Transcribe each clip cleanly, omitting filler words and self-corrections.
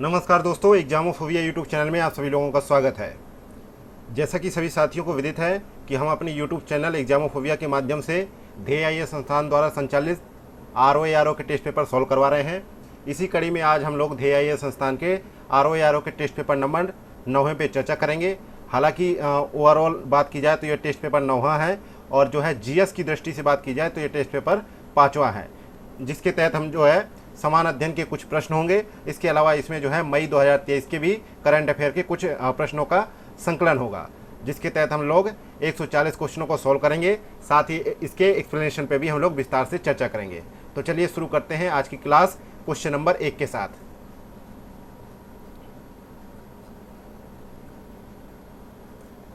नमस्कार दोस्तों, एग्जामोफोबिया YouTube channel में आप सभी लोगों का स्वागत है। जैसा कि सभी साथियों को विदित है कि हम अपने यूट्यूब चैनल एग्जामोफोबिया के माध्यम से ध्येय आईएएस संस्थान द्वारा संचालित आरओ के टेस्ट पेपर सॉल्व करवा रहे हैं। इसी कड़ी में आज हम लोग ध्येय आईएएस संस्थान के आरओ के टेस्ट पेपर नंबर 9वें पे चर्चा करेंगे। हालांकि ओवरऑल बात की जाए तो यह टेस्ट पेपर 9वां है और जो है जीएस की दृष्टि से बात की जाए तो यह टेस्ट पेपर 5वां है, जिसके तहत हम जो है समान अध्ययन के कुछ प्रश्न होंगे। इसके अलावा इसमें जो है मई 2023 के भी करंट अफेयर के कुछ प्रश्नों का संकलन होगा, जिसके तहत हम लोग 140 क्वेश्चनों को सॉल्व करेंगे। साथ ही इसके एक्सप्लेनेशन पे भी हम लोग विस्तार से चर्चा करेंगे। तो चलिए शुरू करते हैं आज की क्लास क्वेश्चन नंबर 1 के साथ।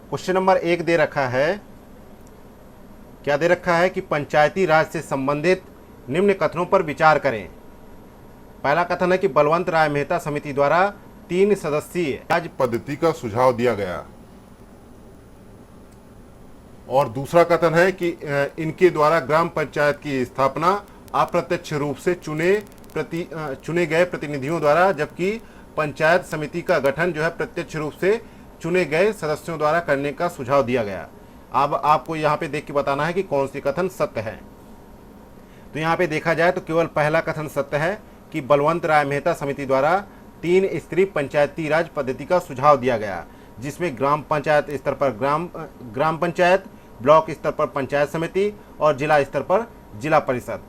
क्वेश्चन नंबर 1 दे रखा है, क्या दे रखा है कि पंचायती राज से संबंधित निम्न कथनों पर विचार करें। पहला कथन है कि बलवंत राय मेहता समिति द्वारा 3 सदस्यीय राज पद्धति का सुझाव दिया गया। और दूसरा कथन है कि इनके द्वारा ग्राम पंचायत की स्थापना अप्रत्यक्ष रूप से चुने गए प्रतिनिधियों द्वारा, जबकि पंचायत समिति का गठन जो है प्रत्यक्ष रूप से चुने गए सदस्यों द्वारा करने का सुझाव दिया गया। अब आपको यहाँ पे देख के बताना है कि कौन सी कथन सत्य है। तो यहाँ पे देखा जाए तो केवल पहला कथन सत्य है कि बलवंत राय मेहता समिति द्वारा 3 स्तरीय पंचायती राज पद्धति का सुझाव दिया गया, जिसमें ग्राम पंचायत स्तर पर ग्राम पंचायत, ब्लॉक स्तर पर पंचायत समिति और जिला स्तर पर जिला परिषद।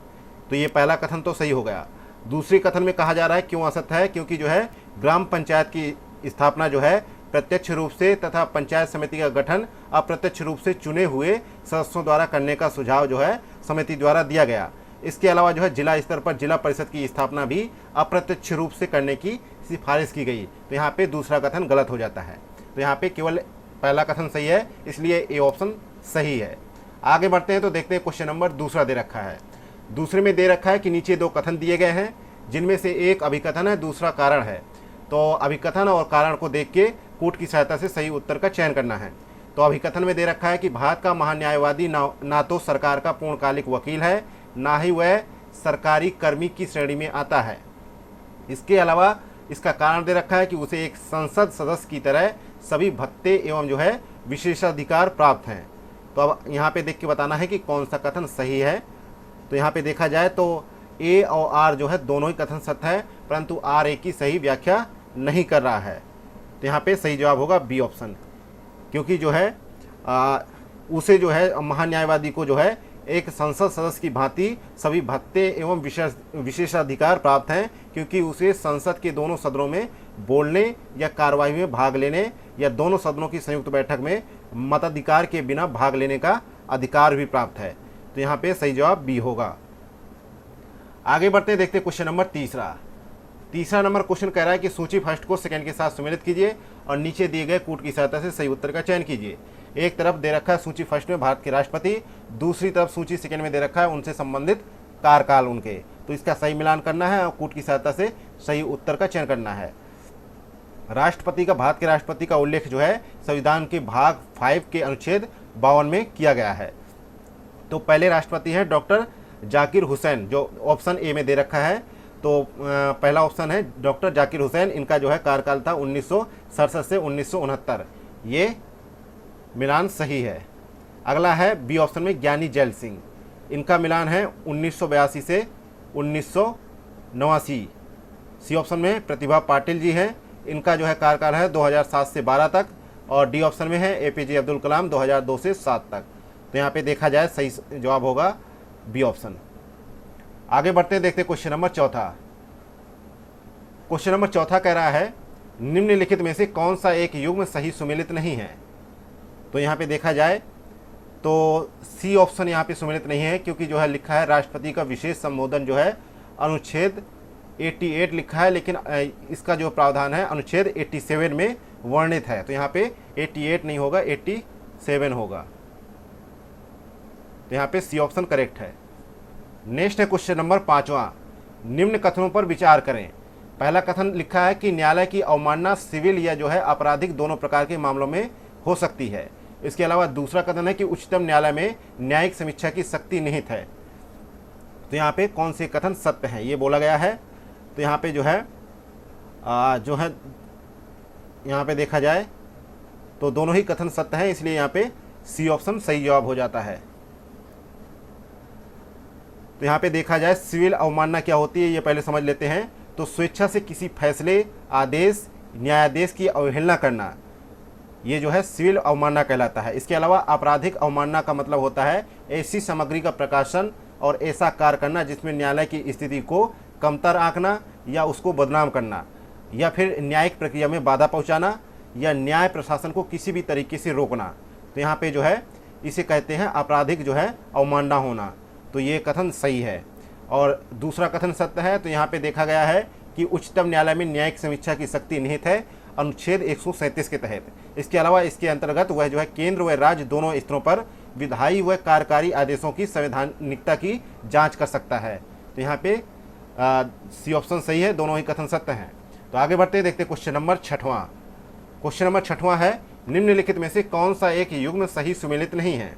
तो ये पहला कथन तो सही हो गया। दूसरी कथन में कहा जा रहा है क्यों असत्य है, क्योंकि जो है ग्राम पंचायत की स्थापना जो है प्रत्यक्ष रूप से तथा पंचायत समिति का गठन अप्रत्यक्ष रूप से चुने हुए सदस्यों द्वारा करने का सुझाव जो है समिति द्वारा दिया गया। इसके अलावा जो है जिला स्तर पर जिला परिषद की स्थापना भी अप्रत्यक्ष रूप से करने की सिफारिश की गई। तो यहाँ पे दूसरा कथन गलत हो जाता है। तो यहाँ पे केवल पहला कथन सही है, इसलिए ए ऑप्शन सही है। आगे बढ़ते हैं तो देखते हैं क्वेश्चन नंबर दूसरा दे रखा है। दूसरे में दे रखा है कि नीचे 2 कथन दिए गए हैं, जिनमें से एक अभिकथन है, दूसरा कारण है। तो अभिकथन और कारण को देख के कूट की सहायता से सही उत्तर का चयन करना है। तो अभिकथन में दे रखा है कि भारत का महान्यायवादी ना तो सरकार का पूर्णकालिक वकील है, ना ही वह सरकारी कर्मी की श्रेणी में आता है। इसके अलावा इसका कारण दे रखा है कि उसे एक संसद सदस्य की तरह सभी भत्ते एवं जो है विशेषाधिकार प्राप्त हैं। तो अब यहाँ पे देख के बताना है कि कौन सा कथन सही है। तो यहाँ पे देखा जाए तो ए और आर जो है दोनों ही कथन सत्य है, परंतु आर ए की सही व्याख्या नहीं कर रहा है। तो यहाँ पे सही जवाब होगा बी ऑप्शन, क्योंकि जो है उसे जो है महान्यायवादी को जो है एक संसद सदस्य की भांति सभी भत्ते एवं विशेषाधिकार प्राप्त हैं, क्योंकि उसे संसद के दोनों सदनों में बोलने या कार्रवाई में भाग लेने या दोनों सदनों की संयुक्त बैठक में मताधिकार के बिना भाग लेने का अधिकार भी प्राप्त है। तो यहाँ पे सही जवाब बी होगा। आगे बढ़ते हैं, देखते हैं क्वेश्चन नंबर तीसरा नंबर क्वेश्चन कह रहा है कि सूची फर्स्ट को सेकंड के साथ सम्मिलित कीजिए और नीचे दिए गए कूट की सहायता से सही उत्तर का चयन कीजिए। एक तरफ दे रखा है सूची फर्स्ट में भारत के राष्ट्रपति, दूसरी तरफ सूची सेकंड में दे रखा है उनसे संबंधित कार्यकाल उनके। तो इसका सही मिलान करना है और कूट की सहायता से सही उत्तर का चयन करना है। राष्ट्रपति का, भारत के राष्ट्रपति का उल्लेख जो है संविधान के भाग 5 के अनुच्छेद 52 में किया गया है। तो पहले राष्ट्रपति है डॉक्टर जाकिर हुसैन, जो ऑप्शन ए में दे रखा है। तो पहला ऑप्शन है डॉक्टर जाकिर हुसैन, इनका जो है कार्यकाल था 1967 से 1969। ये मिलान सही है। अगला है बी ऑप्शन में ज्ञानी जैल सिंह, इनका मिलान है 1982 से 1989। सी ऑप्शन में प्रतिभा पाटिल जी हैं, इनका जो है कार्यकाल है 2007 से 12 तक। और डी ऑप्शन में है एपीजे अब्दुल कलाम 2002 से 7 तक। तो यहाँ पे देखा जाए सही जवाब होगा बी ऑप्शन। आगे बढ़ते हैं, देखते हैं क्वेश्चन नंबर चौथा। क्वेश्चन नंबर चौथा कह रहा है निम्नलिखित में से कौन सा एक युग्म सही सुमेलित नहीं है। तो यहाँ पे देखा जाए तो सी ऑप्शन यहाँ पे सुमेलित नहीं है, क्योंकि जो है लिखा है राष्ट्रपति का विशेष संबोधन जो है अनुच्छेद 88 लिखा है, लेकिन इसका जो प्रावधान है अनुच्छेद 87 में वर्णित है। तो यहाँ पे 88 नहीं होगा, 87 होगा। तो यहाँ पे सी ऑप्शन करेक्ट है। नेक्स्ट है क्वेश्चन नंबर 5वां, निम्न कथनों पर विचार करें। पहला कथन लिखा है कि न्यायालय की अवमानना सिविल या जो है आपराधिक दोनों प्रकार के मामलों में हो सकती है। इसके अलावा दूसरा कथन है कि उच्चतम न्यायालय में न्यायिक समीक्षा की शक्ति निहित है। तो यहाँ पे कौन से कथन सत्य हैं ये बोला गया है। तो यहाँ पे जो है जो है यहाँ पे देखा जाए तो दोनों ही कथन सत्य हैं, इसलिए यहाँ पे सी ऑप्शन सही जवाब हो जाता है। तो यहाँ पे देखा जाए सिविल अवमानना क्या होती है ये पहले समझ लेते हैं। तो स्वेच्छा से किसी फैसले, आदेश, न्यायादेश की अवहेलना करना, ये जो है सिविल अवमानना कहलाता है। इसके अलावा आपराधिक अवमानना का मतलब होता है ऐसी सामग्री का प्रकाशन और ऐसा कार्य करना जिसमें न्यायालय की स्थिति को कमतर आंकना या उसको बदनाम करना, या फिर न्यायिक प्रक्रिया में बाधा पहुंचाना, या न्याय प्रशासन को किसी भी तरीके से रोकना। तो यहाँ पे जो है इसे कहते हैं आपराधिक जो है अवमानना होना। तो ये कथन सही है। और दूसरा कथन सत्य है। तो यहाँ पे देखा गया है कि उच्चतम न्यायालय में न्यायिक समीक्षा की शक्ति निहित है अनुच्छेद 137 के तहत। इसके अलावा इसके अंतर्गत वह जो है केंद्र व राज्य दोनों स्तरों पर विधायी व कार्यकारी आदेशों की संवैधानिकता की जांच कर सकता है। तो यहाँ पे सी ऑप्शन सही है, दोनों ही कथन सत्य हैं। तो आगे बढ़ते देखते क्वेश्चन नंबर 6वां। क्वेश्चन नंबर 6वां है निम्नलिखित में से कौन सा एक युग्म सही सुमेलित नहीं है।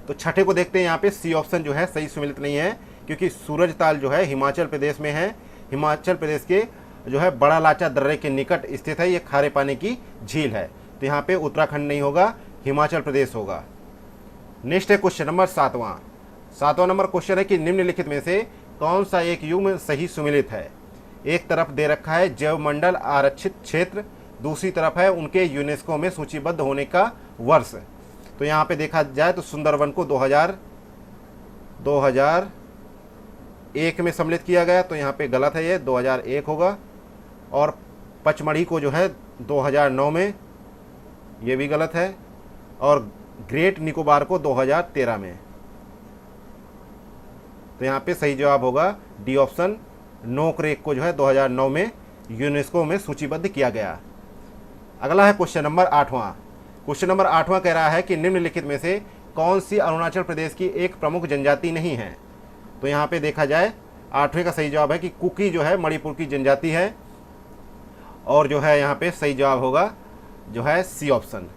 तो छठे को देखते हैं। यहाँ पे सी ऑप्शन जो है सही सुमेलित नहीं है, क्योंकि सूरजताल जो है हिमाचल प्रदेश में है। हिमाचल प्रदेश के जो है बड़ा लाचा दर्रे के निकट स्थित है, ये खारे पानी की झील है। तो यहाँ पे उत्तराखंड नहीं होगा, हिमाचल प्रदेश होगा। नेक्स्ट है क्वेश्चन नंबर 7वां नंबर क्वेश्चन है कि निम्नलिखित में से कौन सा एक युग्म सही सुमेलित है। एक तरफ दे रखा है जैव मंडल आरक्षित क्षेत्र, दूसरी तरफ है उनके यूनेस्को में सूचीबद्ध होने का वर्ष। तो यहाँ पे देखा जाए तो सुंदरवन को 2001 में सम्मिलित किया गया, तो यहाँ पे गलत है, ये 2001 होगा। और पचमढ़ी को जो है 2009 में, ये भी गलत है। और ग्रेट निकोबार को 2013 में। तो यहाँ पे सही जवाब होगा डी ऑप्शन, नोकरेक को जो है 2009 में यूनेस्को में सूचीबद्ध किया गया। अगला है क्वेश्चन नंबर 8वां। क्वेश्चन नंबर 8वां कह रहा है कि निम्नलिखित में से कौन सी अरुणाचल प्रदेश की एक प्रमुख जनजाति नहीं है। तो यहाँ पे देखा जाए 8वें का सही जवाब है कि कुकी जो है मणिपुर की जनजाति है। और जो है यहाँ पे सही जवाब होगा जो है सी ऑप्शन,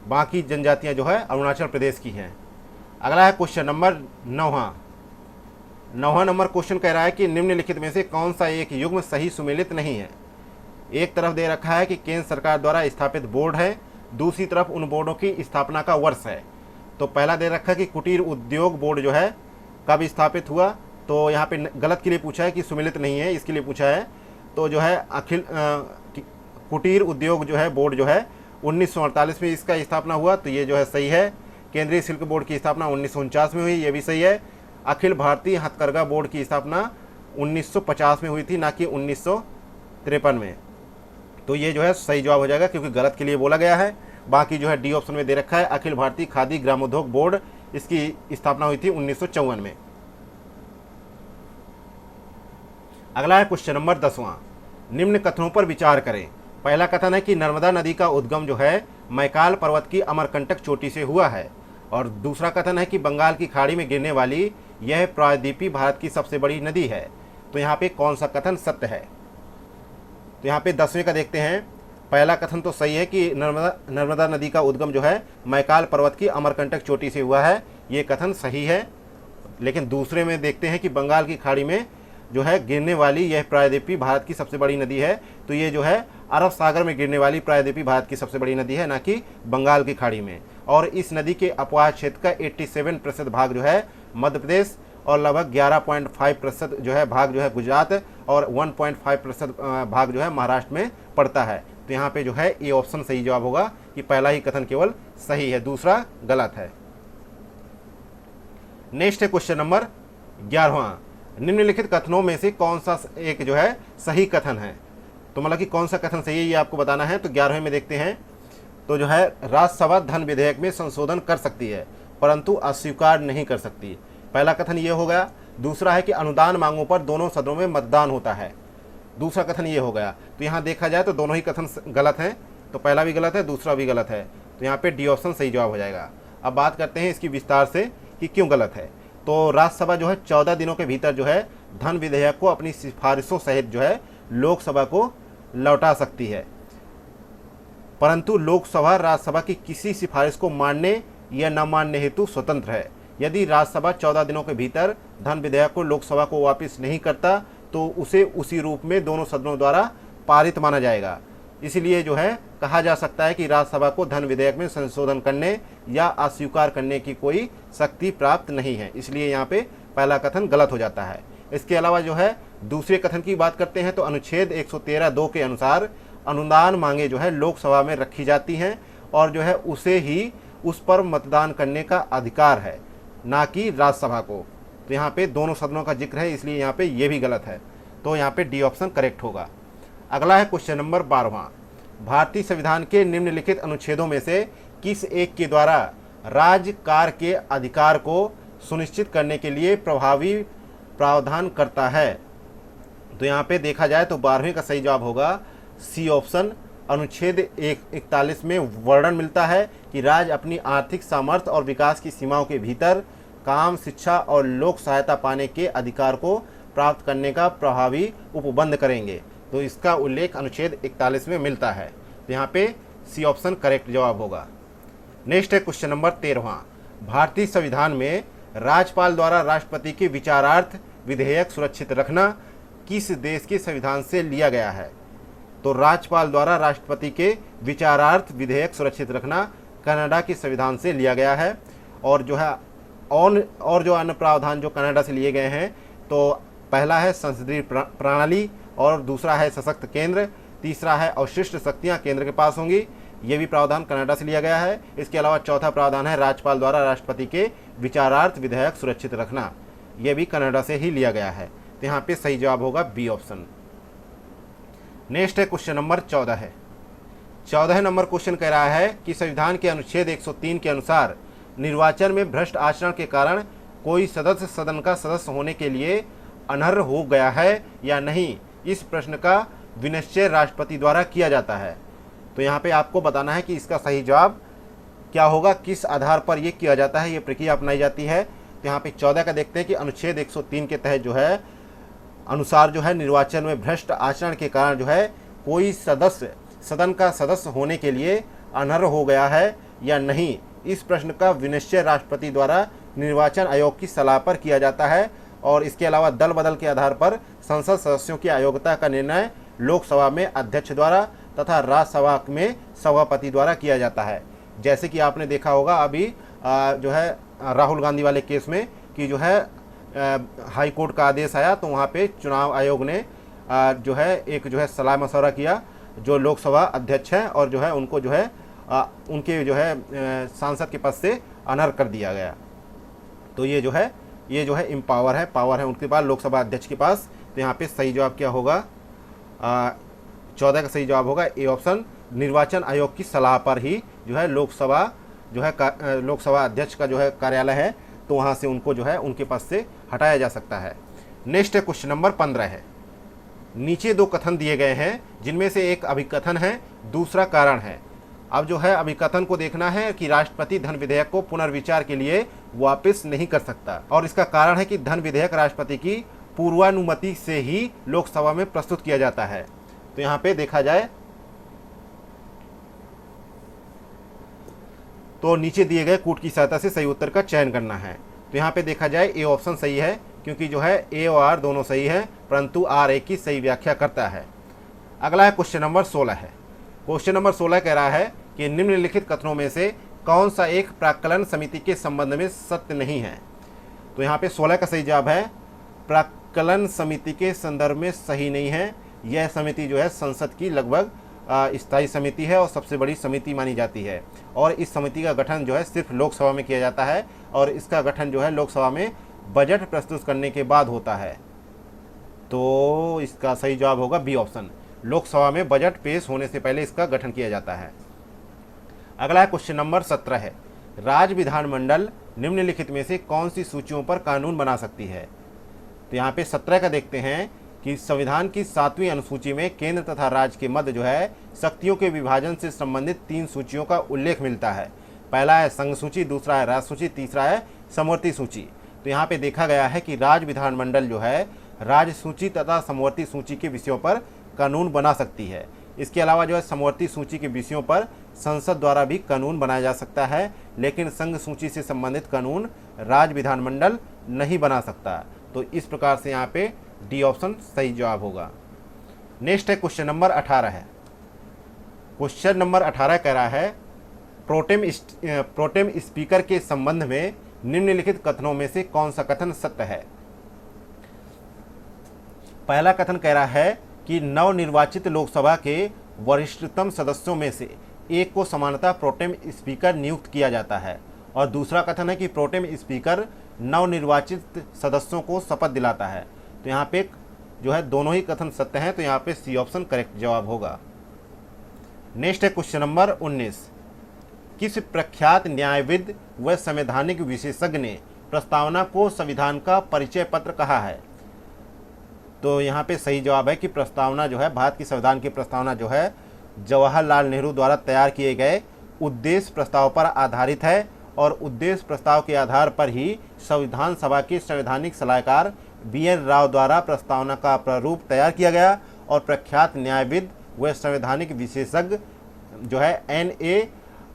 बाकी जनजातियाँ जो है अरुणाचल प्रदेश की हैं। अगला है क्वेश्चन नंबर 9वां नंबर क्वेश्चन कह रहा है कि निम्नलिखित में से कौन सा एक युग्म सही सुमेलित नहीं है। एक तरफ दे रखा है कि केंद्र सरकार द्वारा स्थापित बोर्ड है, दूसरी तरफ उन बोर्डों की स्थापना का वर्ष है। तो पहला दे रखा है कि कुटीर उद्योग बोर्ड जो है कब स्थापित हुआ। तो यहाँ पे गलत के लिए पूछा है कि सुमेलित नहीं है, इसके लिए पूछा है। तो जो है कुटीर उद्योग जो है बोर्ड जो है 1948 में इसका स्थापना हुआ, तो ये जो है सही है। केंद्रीय शुल्क बोर्ड की स्थापना 1949 में हुई, ये भी सही है। अखिल भारतीय हथकरघा बोर्ड की स्थापना 1950 में हुई थी, ना कि 1953 में। तो ये जो है सही जवाब हो जाएगा, क्योंकि गलत के लिए बोला गया है। बाकी जो है डी ऑप्शन में दे रखा है अखिल भारतीय खादी ग्रामोद्योग बोर्ड, इसकी स्थापना हुई थी 1954 में। अगला है क्वेश्चन नंबर 10वां। निम्न कथनों पर विचार करें। पहला कथन है कि नर्मदा नदी का उद्गम जो है मैकाल पर्वत की अमरकंटक चोटी से हुआ है। और दूसरा कथन है कि बंगाल की खाड़ी में गिरने वाली यह प्रायद्वीपीय भारत की सबसे बड़ी नदी है। तो यहाँ पे कौन सा कथन सत्य है। तो यहाँ पे 10वें का देखते हैं। पहला कथन तो सही है कि नर्मदा नदी का उद्गम जो है मैकाल पर्वत की अमरकंटक चोटी से हुआ है, ये कथन सही है। लेकिन दूसरे में देखते हैं कि बंगाल की खाड़ी में जो है गिरने वाली यह प्रायद्वीपीय भारत की सबसे बड़ी नदी है। तो ये जो है अरब सागर में गिरने वाली प्रायद्वीपीय भारत की सबसे बड़ी नदी है, ना कि बंगाल की खाड़ी में। और इस नदी के अपवाह क्षेत्र का 87% भाग जो है मध्य प्रदेश, और लगभग 11.5% जो है भाग जो है गुजरात, और 1.5% भाग जो है महाराष्ट्र में पड़ता है। तो यहाँ पे जो है ए ऑप्शन सही जवाब होगा कि पहला ही कथन केवल सही है, दूसरा गलत है। नेक्स्ट है क्वेश्चन नंबर 11वां। निम्नलिखित कथनों में से कौन सा एक जो है सही कथन है। तो मतलब कि कौन सा कथन सही है ये आपको बताना है। तो 11वें में देखते हैं। तो जो है राज्यसभा धन विधेयक में संशोधन कर सकती है, परंतु अस्वीकार नहीं कर सकती। पहला कथन ये हो गया। दूसरा है कि अनुदान मांगों पर दोनों सदनों में मतदान होता है, दूसरा कथन ये हो गया। तो यहाँ देखा जाए तो दोनों ही कथन गलत हैं। तो पहला भी गलत है, दूसरा भी गलत है। तो यहाँ पे डी ऑप्शन सही जवाब हो जाएगा। अब बात करते हैं इसकी विस्तार से कि क्यों गलत है। तो राज्यसभा जो है 14 दिनों के भीतर जो है धन विधेयक को अपनी सिफारिशों सहित जो है लोकसभा को लौटा सकती है, परंतु लोकसभा राज्यसभा की किसी सिफारिश को मानने या न मानने हेतु स्वतंत्र है। यदि राज्यसभा 14 दिनों के भीतर धन विधेयक को लोकसभा को वापस नहीं करता तो उसे उसी रूप में दोनों सदनों द्वारा पारित माना जाएगा। इसलिए जो है कहा जा सकता है कि राज्यसभा को धन विधेयक में संशोधन करने या अस्वीकार करने की कोई शक्ति प्राप्त नहीं है। इसलिए यहाँ पे पहला कथन गलत हो जाता है। इसके अलावा जो है दूसरे कथन की बात करते हैं तो अनुच्छेद 113(2) के अनुसार अनुदान मांगे जो है लोकसभा में रखी जाती हैं और जो है उसे ही उस पर मतदान करने का अधिकार है, ना कि राज्यसभा को। तो यहाँ पे दोनों सदनों का जिक्र है, इसलिए यहाँ पे ये भी गलत है। तो यहाँ पे डी ऑप्शन करेक्ट होगा। अगला है क्वेश्चन नंबर 12वां। भारतीय संविधान के निम्नलिखित अनुच्छेदों में से किस एक के द्वारा राज्य कार्य के अधिकार को सुनिश्चित करने के लिए प्रभावी प्रावधान करता है? तो यहाँ पे देखा जाए तो 12वें का सही जवाब होगा सी ऑप्शन। अनुच्छेद 41 में वर्णन मिलता है कि राज्य अपनी आर्थिक सामर्थ्य और विकास की सीमाओं के भीतर काम, शिक्षा और लोक सहायता पाने के अधिकार को प्राप्त करने का प्रभावी उपबंध करेंगे। तो इसका उल्लेख अनुच्छेद 41 में मिलता है। तो यहाँ पे सी ऑप्शन करेक्ट जवाब होगा। नेक्स्ट है क्वेश्चन नंबर 13वां। भारतीय संविधान में राज्यपाल द्वारा राष्ट्रपति के विचारार्थ विधेयक सुरक्षित रखना किस देश के संविधान से लिया गया है? तो राज्यपाल द्वारा राष्ट्रपति के विचारार्थ विधेयक सुरक्षित रखना कनाडा के संविधान से लिया गया है। और जो है और जो अन्य प्रावधान जो कनाडा से लिए गए हैं, तो पहला है संसदीय प्रणाली और दूसरा है सशक्त केंद्र, तीसरा है अवशिष्ट शक्तियां केंद्र के पास होंगी। ये भी प्रावधान कनाडा से लिया गया है। इसके अलावा चौथा प्रावधान है राज्यपाल द्वारा राष्ट्रपति के विचारार्थ विधेयक सुरक्षित रखना, यह भी कनाडा से ही लिया गया है। तो यहाँ पे सही जवाब होगा बी ऑप्शन। नेक्स्ट है क्वेश्चन नंबर 14 है। 14 नंबर क्वेश्चन कह रहा है कि संविधान के अनुच्छेद 103 के अनुसार निर्वाचन में भ्रष्ट आचरण के कारण कोई सदस्य सदन का सदस्य होने के लिए अनर्ह हो गया है या नहीं, इस प्रश्न का विनिश्चय राष्ट्रपति द्वारा किया जाता है। तो यहाँ पे आपको बताना है कि इसका सही जवाब क्या होगा, किस आधार पर यह किया जाता है, ये प्रक्रिया अपनाई जाती है। तो यहाँ पे 14 का देखते हैं कि अनुच्छेद 103 के तहत जो है अनुसार जो है निर्वाचन में भ्रष्ट आचरण के कारण जो है कोई सदस्य सदन का सदस्य होने के लिए अनर्ह हो गया है या नहीं, इस प्रश्न का विनिश्चय राष्ट्रपति द्वारा निर्वाचन आयोग की सलाह पर किया जाता है। और इसके अलावा दल बदल के आधार पर संसद सदस्यों की अयोग्यता का निर्णय लोकसभा में अध्यक्ष द्वारा तथा राज्यसभा में सभापति द्वारा किया जाता है। जैसे कि आपने देखा होगा अभी जो है राहुल गांधी वाले केस में कि जो है हाई कोर्ट का आदेश आया, तो वहाँ पे चुनाव आयोग ने जो है एक जो है सलाह मशवरा किया जो लोकसभा अध्यक्ष हैं और जो है उनको जो है उनके जो है सांसद के पद से अनर्ह कर दिया गया। तो ये जो है इम्पावर है, पावर है उनके पास, लोकसभा अध्यक्ष के पास। तो यहाँ पे सही जवाब क्या होगा, 14 का सही जवाब होगा ए ऑप्शन। निर्वाचन आयोग की सलाह पर ही जो है लोकसभा अध्यक्ष का जो है कार्यालय है, तो वहाँ से उनको जो है उनके पद से हटाया जा सकता है। नेक्स्ट है क्वेश्चन नंबर 15 है। नीचे दो कथन दिए गए हैं जिनमें से एक अभिकथन है, दूसरा कारण है। अब जो है अभिकथन को देखना है कि राष्ट्रपति धन विधेयक को पुनर्विचार के लिए वापस नहीं कर सकता, और इसका कारण है कि धन विधेयक राष्ट्रपति की पूर्वानुमति से ही लोकसभा में प्रस्तुत किया जाता है। तो यहाँ पे देखा जाए तो नीचे दिए गए कूट की सहायता से सही उत्तर का चयन करना है। तो यहाँ पे देखा जाए ए ऑप्शन सही है, क्योंकि जो है ए और आर दोनों सही है, परंतु आर ए की सही व्याख्या करता है। अगला है क्वेश्चन नंबर 16 है। क्वेश्चन नंबर 16 कह रहा है कि निम्नलिखित कथनों में से कौन सा एक प्राक्कलन समिति के संबंध में सत्य नहीं है? तो यहाँ पे 16 का सही जवाब है प्राक्कलन समिति के संदर्भ में सही नहीं है। यह समिति जो है संसद की लगभग स्थायी समिति है और सबसे बड़ी समिति मानी जाती है, और इस समिति का गठन जो है सिर्फ लोकसभा में किया जाता है, और इसका गठन जो है लोकसभा में बजट प्रस्तुत करने के बाद होता है। तो इसका सही जवाब होगा बी ऑप्शन। लोकसभा में बजट पेश होने से पहले इसका गठन किया जाता है। अगला क्वेश्चन नंबर 17 है। राज्य विधानमंडल निम्नलिखित में से कौन सी सूचियों पर कानून बना सकती है? तो यहाँ पे 17 का देखते हैं कि संविधान की 7वीं अनुसूची में केंद्र तथा राज्य के मध्य जो है शक्तियों के विभाजन से संबंधित 3 सूचियों का उल्लेख मिलता है। पहला है संघ सूची, दूसरा है राज्य सूची, तीसरा है समवर्ती सूची। तो यहाँ पे देखा गया है कि राज्य विधानमंडल जो है राज्य सूची तथा समवर्ती सूची के विषयों पर कानून बना सकती है। इसके अलावा जो है समवर्ती सूची के विषयों पर संसद द्वारा भी कानून बनाया जा सकता है, लेकिन संघ सूची से संबंधित कानून राज्य विधानमंडल नहीं बना सकता। तो इस प्रकार से यहाँ पे डी ऑप्शन सही जवाब होगा। नेक्स्ट है क्वेश्चन नंबर 18 है। क्वेश्चन नंबर 18 कह रहा है प्रोटेम स्पीकर के संबंध में निम्नलिखित कथनों में से कौन सा कथन सत्य है। पहला कथन कह रहा है कि नवनिर्वाचित लोकसभा के वरिष्ठतम सदस्यों में से एक को समानतः प्रोटेम स्पीकर नियुक्त किया जाता है। और दूसरा कथन है कि प्रोटेम स्पीकर नवनिर्वाचित सदस्यों को शपथ दिलाता है। तो यहाँ पे जो है दोनों ही कथन सत्य हैं, तो यहाँ पे सी ऑप्शन करेक्ट जवाब होगा। नेक्स्ट है क्वेश्चन नंबर 19। किस प्रख्यात न्यायविद व संवैधानिक विशेषज्ञ ने प्रस्तावना को संविधान का परिचय पत्र कहा है। तो यहाँ पे सही जवाब है कि प्रस्तावना जो है, भारत की संविधान की प्रस्तावना जो है जवाहरलाल नेहरू द्वारा तैयार किए गए उद्देश्य प्रस्ताव पर आधारित है। और उद्देश्य प्रस्ताव के आधार पर ही संविधान सभा के संवैधानिक सलाहकार BN राव द्वारा प्रस्तावना का प्रारूप तैयार किया गया। और प्रख्यात न्यायविद व संवैधानिक विशेषज्ञ जो है NA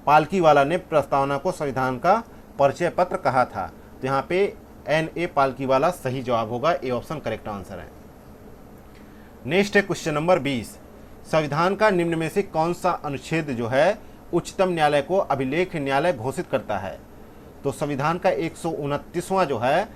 पालकीवाला ने प्रस्तावना को संविधान का परिचय पत्र कहा था। तो यहाँ पे NA पालकीवाला सही जवाब होगा, ए ऑप्शन करेक्ट आंसर है। नेक्स्ट है क्वेश्चन नंबर 20। संविधान का निम्न में से कौन सा अनुच्छेद जो है उच्चतम न्यायालय को अभिलेख न्यायालय घोषित करता है। तो संविधान का 129वां जो है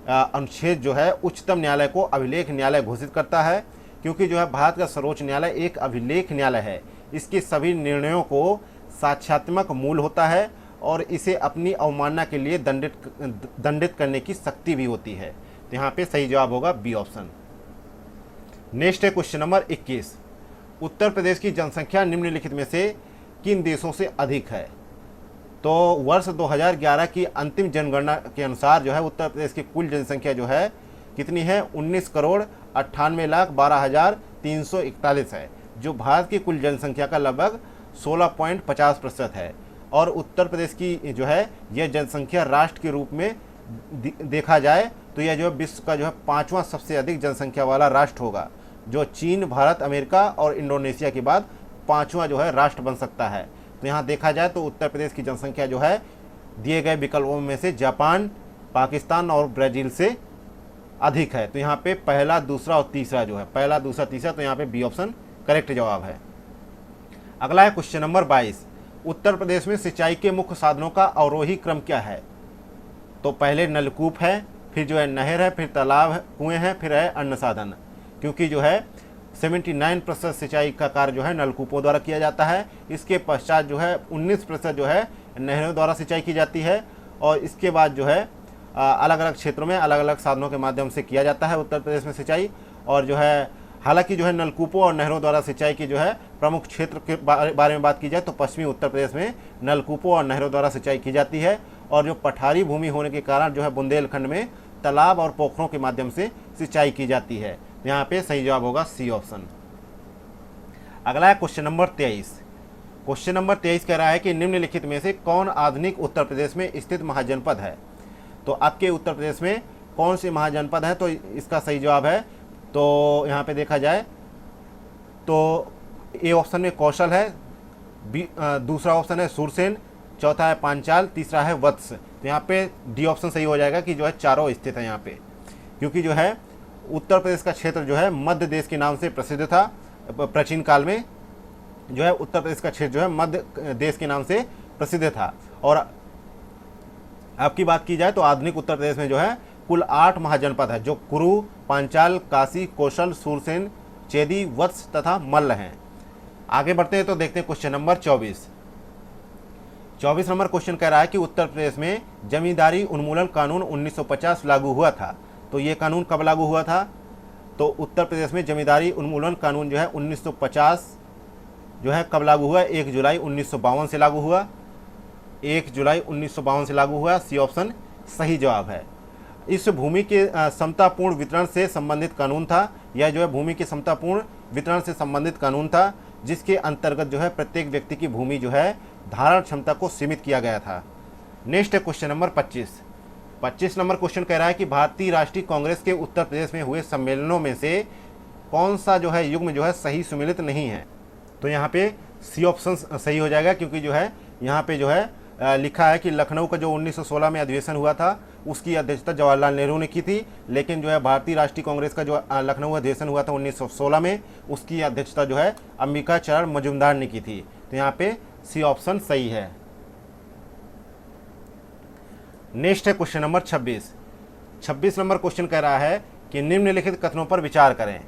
अनुच्छेद जो है उच्चतम न्यायालय को अभिलेख न्यायालय घोषित करता है, क्योंकि जो है भारत का सर्वोच्च न्यायालय एक अभिलेख न्यायालय है। इसके सभी निर्णयों को साक्ष्यात्मक मूल होता है और इसे अपनी अवमानना के लिए दंडित करने की शक्ति भी होती है। तो यहाँ पे सही जवाब होगा बी ऑप्शन। नेक्स्ट है क्वेश्चन नंबर 21। उत्तर प्रदेश की जनसंख्या निम्नलिखित में से किन देशों से अधिक है। तो वर्ष 2011 की अंतिम जनगणना के अनुसार जो है उत्तर प्रदेश की कुल जनसंख्या जो है कितनी है, 19,98,12,341 है, जो भारत की कुल जनसंख्या का लगभग 16.50% है। और उत्तर प्रदेश की जो है यह जनसंख्या राष्ट्र के रूप में देखा जाए तो यह जो है विश्व का जो है 5वां सबसे अधिक जनसंख्या वाला राष्ट्र होगा, जो चीन, भारत, अमेरिका और इंडोनेशिया के बाद 5वां जो है राष्ट्र बन सकता है। तो यहाँ देखा जाए तो उत्तर प्रदेश की जनसंख्या जो है दिए गए विकल्पों में से जापान, पाकिस्तान और ब्राज़ील से अधिक है। तो यहाँ पे पहला, दूसरा और तीसरा जो है, पहला, दूसरा, तीसरा, तो यहाँ पे बी ऑप्शन करेक्ट जवाब है। अगला है क्वेश्चन नंबर 22। उत्तर प्रदेश में सिंचाई के मुख्य साधनों का अवरोही क्रम क्या है। तो पहले नलकूप है, फिर जो है नहर है, फिर तालाब है, कुएँ हैं, फिर है अन्न साधन। क्योंकि जो है 79% सिंचाई का कार्य जो है नलकूपों द्वारा किया जाता है। इसके पश्चात जो है 19% जो है नहरों द्वारा सिंचाई की जाती है। और इसके बाद जो है अलग अलग क्षेत्रों में अलग अलग साधनों के माध्यम से किया जाता है उत्तर प्रदेश में सिंचाई। और जो है हालांकि जो है नलकूपों और नहरों द्वारा सिंचाई की जो है प्रमुख क्षेत्र के बारे में बात की जाए तो पश्चिमी उत्तर प्रदेश में नलकूपों और नहरों द्वारा सिंचाई की जाती है। और जो पठारी भूमि होने के कारण जो है बुंदेलखंड में तालाब और पोखरों के माध्यम से सिंचाई की जाती है। यहाँ पे सही जवाब होगा सी ऑप्शन। अगला है क्वेश्चन नंबर 23। क्वेश्चन नंबर 23 कह रहा है कि निम्नलिखित में से कौन आधुनिक उत्तर प्रदेश में स्थित महाजनपद है। तो आपके उत्तर प्रदेश में कौन से महाजनपद है, तो इसका सही जवाब है, तो यहाँ पे देखा जाए तो ए ऑप्शन में कौशल है, दूसरा ऑप्शन है सुरसेन, चौथा है पांचाल, तीसरा है वत्स। तो यहाँ पे डी ऑप्शन सही हो जाएगा कि जो है चारों स्थित है यहाँ पे, क्योंकि जो है उत्तर प्रदेश का क्षेत्र जो है मध्य देश के नाम से प्रसिद्ध था। प्राचीन काल में जो है उत्तर प्रदेश का क्षेत्र जो है मध्य देश के नाम से प्रसिद्ध था। और आपकी बात की जाए तो आधुनिक उत्तर प्रदेश में जो है कुल 8 महाजनपद है, जो कुरु, पांचाल, काशी, कौशल, सूरसेन, चेदी, वत्स तथा मल्ल हैं। आगे बढ़ते हैं तो देखते हैं क्वेश्चन नंबर 24। 24 नंबर क्वेश्चन कह रहा है कि उत्तर प्रदेश में जमींदारी उन्मूलन कानून 1950 लागू हुआ था। तो ये कानून कब लागू हुआ था। तो उत्तर प्रदेश में जमींदारी उन्मूलन कानून जो है 1950 जो है कब लागू हुआ, 1 जुलाई 1952 से लागू हुआ, 1 जुलाई 1952 से लागू हुआ। सी ऑप्शन सही जवाब है। इस भूमि के समतापूर्ण वितरण से संबंधित कानून था। यह जो है भूमि के समतापूर्ण वितरण से संबंधित कानून था, जिसके अंतर्गत जो है प्रत्येक व्यक्ति की भूमि जो है धारण क्षमता को सीमित किया गया था। नेक्स्ट है क्वेश्चन नंबर 25 नंबर क्वेश्चन कह रहा है कि भारतीय राष्ट्रीय कांग्रेस के उत्तर प्रदेश में हुए सम्मेलनों में से कौन सा जो है युग्म जो है सही सुमेलित नहीं है। तो यहाँ पे सी ऑप्शन सही हो जाएगा, क्योंकि जो है यहाँ पे जो है लिखा है कि लखनऊ का जो 1916 में अधिवेशन हुआ था उसकी अध्यक्षता जवाहरलाल नेहरू ने की थी, लेकिन जो है भारतीय राष्ट्रीय कांग्रेस का जो लखनऊ अधिवेशन हुआ था 1916 में उसकी अध्यक्षता जो है अंबिका चरण मजूमदार ने की थी। तो यहाँ पे सी ऑप्शन सही है। नेक्स्ट है क्वेश्चन नंबर 26 नंबर क्वेश्चन कह रहा है कि निम्नलिखित कथनों पर विचार करें।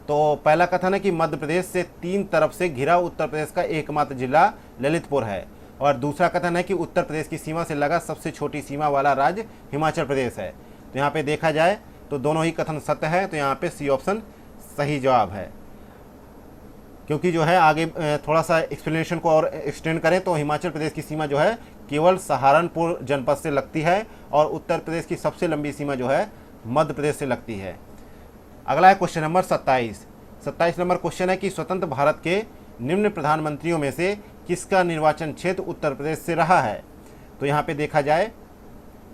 तो पहला कथन है कि मध्य प्रदेश से 3 तरफ से घिरा उत्तर प्रदेश का एकमात्र जिला ललितपुर है, और दूसरा कथन है कि उत्तर प्रदेश की सीमा से लगा सबसे छोटी सीमा वाला राज्य हिमाचल प्रदेश है। तो यहाँ पे देखा जाए तो दोनों ही कथन सत्य है, तो यहाँ पे सी ऑप्शन सही जवाब है। क्योंकि जो है आगे थोड़ा सा एक्सप्लेनेशन को और एक्सटेंड करें तो हिमाचल प्रदेश की सीमा जो है केवल सहारनपुर जनपद से लगती है, और उत्तर प्रदेश की सबसे लंबी सीमा जो है मध्य प्रदेश से लगती है। अगला है क्वेश्चन नंबर 27 नंबर क्वेश्चन है कि स्वतंत्र भारत के निम्न प्रधानमंत्रियों में से किसका निर्वाचन क्षेत्र उत्तर प्रदेश से रहा है। तो यहाँ पे देखा जाए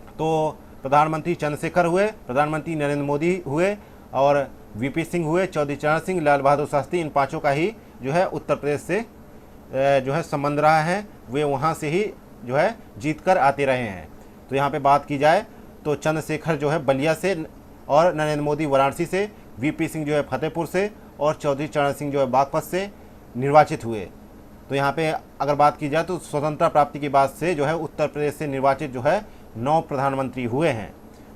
तो प्रधानमंत्री चंद्रशेखर हुए, प्रधानमंत्री नरेंद्र मोदी हुए, और वीपी सिंह हुए, चौधरी चरण सिंह, लाल बहादुर शास्त्री, इन पांचों का ही जो है उत्तर प्रदेश से जो है संबंध रहा है। वे वहाँ से ही जो है जीत कर आते रहे हैं। तो यहाँ पे बात की जाए तो चंद्रशेखर जो है बलिया से, और नरेंद्र मोदी वाराणसी से, वीपी सिंह जो है फतेहपुर से, और चौधरी चरण सिंह जो है बागपत से निर्वाचित हुए। तो यहाँ पे अगर बात की जाए तो स्वतंत्रता प्राप्ति के बाद से जो है उत्तर प्रदेश से निर्वाचित जो है 9 प्रधानमंत्री हुए हैं।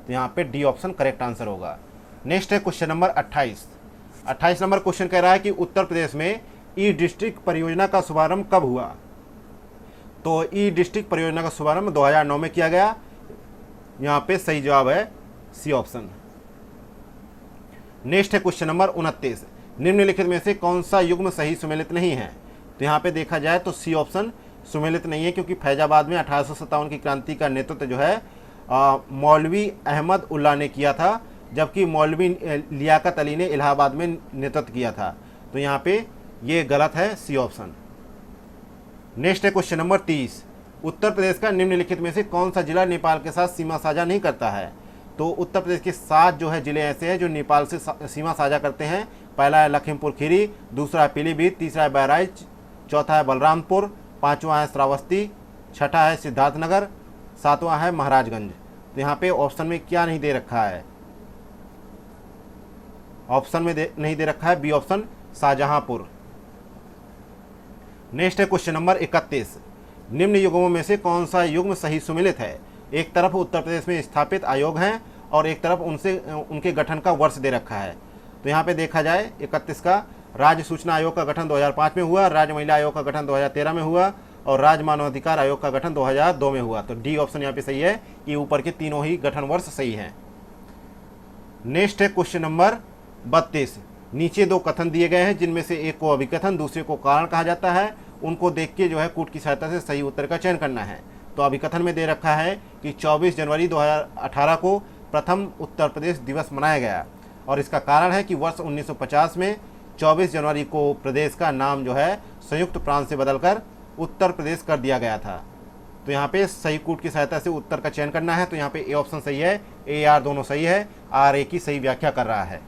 तो यहाँ पे डी ऑप्शन करेक्ट आंसर होगा। नेक्स्ट है क्वेश्चन नंबर 28 नंबर क्वेश्चन कह रहा है कि उत्तर प्रदेश में ई डिस्ट्रिक्ट परियोजना का शुभारंभ कब हुआ। तो ई डिस्ट्रिक्ट परियोजना का शुभारंभ 2009 में किया गया। यहाँ पे सही जवाब है सी ऑप्शन। नेक्स्ट है क्वेश्चन नंबर 29, निम्नलिखित में से कौन सा युग्म सही सुमेलित नहीं है। तो यहाँ पे देखा जाए तो सी ऑप्शन सुमेलित नहीं है, क्योंकि फैजाबाद में 1857 की क्रांति का नेतृत्व जो है मौलवी अहमद उल्लाह ने किया था, जबकि मौलवी लियाकत अली ने इलाहाबाद में नेतृत्व किया था। तो यहाँ पे ये गलत है, सी ऑप्शन। नेक्स्ट है क्वेश्चन नंबर 30, उत्तर प्रदेश का निम्नलिखित में से कौन सा जिला नेपाल के साथ सीमा साझा नहीं करता है। तो उत्तर प्रदेश के 7 जो है जिले ऐसे हैं जो नेपाल से सीमा साझा करते हैं। पहला है लखीमपुर खीरी, दूसरा है पीलीभीत, तीसरा है बहराइच, चौथा है बलरामपुर, 5वां है श्रावस्ती, छठा है सिद्धार्थनगर, 7वां है महाराजगंज। तो यहाँ पे ऑप्शन में क्या नहीं दे रखा है, ऑप्शन में नहीं दे रखा है बी ऑप्शन शाहजहांपुर। नेक्स्ट है क्वेश्चन नंबर 31, निम्न युग्मों में से कौन सा युग्म सही सुमेलित है। एक तरफ उत्तर प्रदेश में स्थापित आयोग हैं और एक तरफ उनके गठन का वर्ष दे रखा है। तो यहाँ पे देखा जाए 31 का राज्य सूचना आयोग का गठन 2005 में हुआ, राज्य महिला आयोग का गठन 2013 में हुआ, और राज्य मानवाधिकार आयोग का गठन 2002 में हुआ। तो डी ऑप्शन यहाँ पे सही है कि ऊपर के तीनों ही गठन वर्ष सही हैं। नेक्स्ट है क्वेश्चन नंबर 32, नीचे 2 कथन दिए गए हैं जिनमें से एक को अभिकथन दूसरे को कारण कहा जाता है। उनको देख के जो है कूट की सहायता से सही उत्तर का चयन करना है। तो अभिकथन में दे रखा है कि 24 जनवरी 2018 को प्रथम उत्तर प्रदेश दिवस मनाया गया, और इसका कारण है कि वर्ष 1950 में 24 जनवरी को प्रदेश का नाम जो है संयुक्त प्रांत से बदलकर उत्तर प्रदेश कर दिया गया था। तो यहाँ पे सही कूट की सहायता से उत्तर का चयन करना है। तो यहाँ पे ए ऑप्शन सही है, ए आर दोनों सही है, आर ए की सही व्याख्या कर रहा है।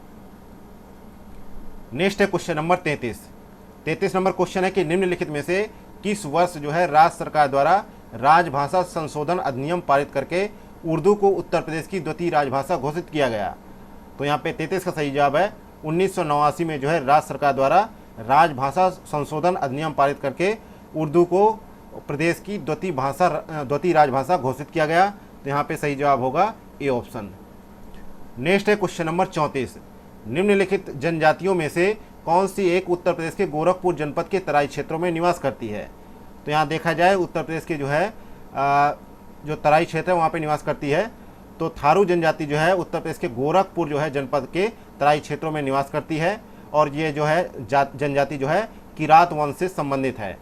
नेक्स्ट है क्वेश्चन नंबर 33 नंबर क्वेश्चन है कि निम्नलिखित में से किस वर्ष जो है राज्य सरकार द्वारा राजभाषा संशोधन अधिनियम पारित करके उर्दू को उत्तर प्रदेश की द्वितीय राजभाषा घोषित किया गया। तो यहाँ पे 33 का सही जवाब है 1989 में जो है राज्य सरकार द्वारा राजभाषा संशोधन अधिनियम पारित करके उर्दू को प्रदेश की द्वितीय राजभाषा घोषित किया गया। तो यहाँ पे सही जवाब होगा ए ऑप्शन। नेक्स्ट है क्वेश्चन नंबर 34, निम्नलिखित जनजातियों में से कौन सी एक उत्तर प्रदेश के गोरखपुर जनपद के तराई क्षेत्रों में निवास करती है। तो यहाँ देखा जाए उत्तर प्रदेश के जो है जो तराई क्षेत्र है वहाँ पे निवास करती है। तो थारू जनजाति जो है उत्तर प्रदेश के गोरखपुर जो है जनपद के तराई क्षेत्रों में निवास करती है, और ये जो है जनजाति जो है किरात वंश से संबंधित है।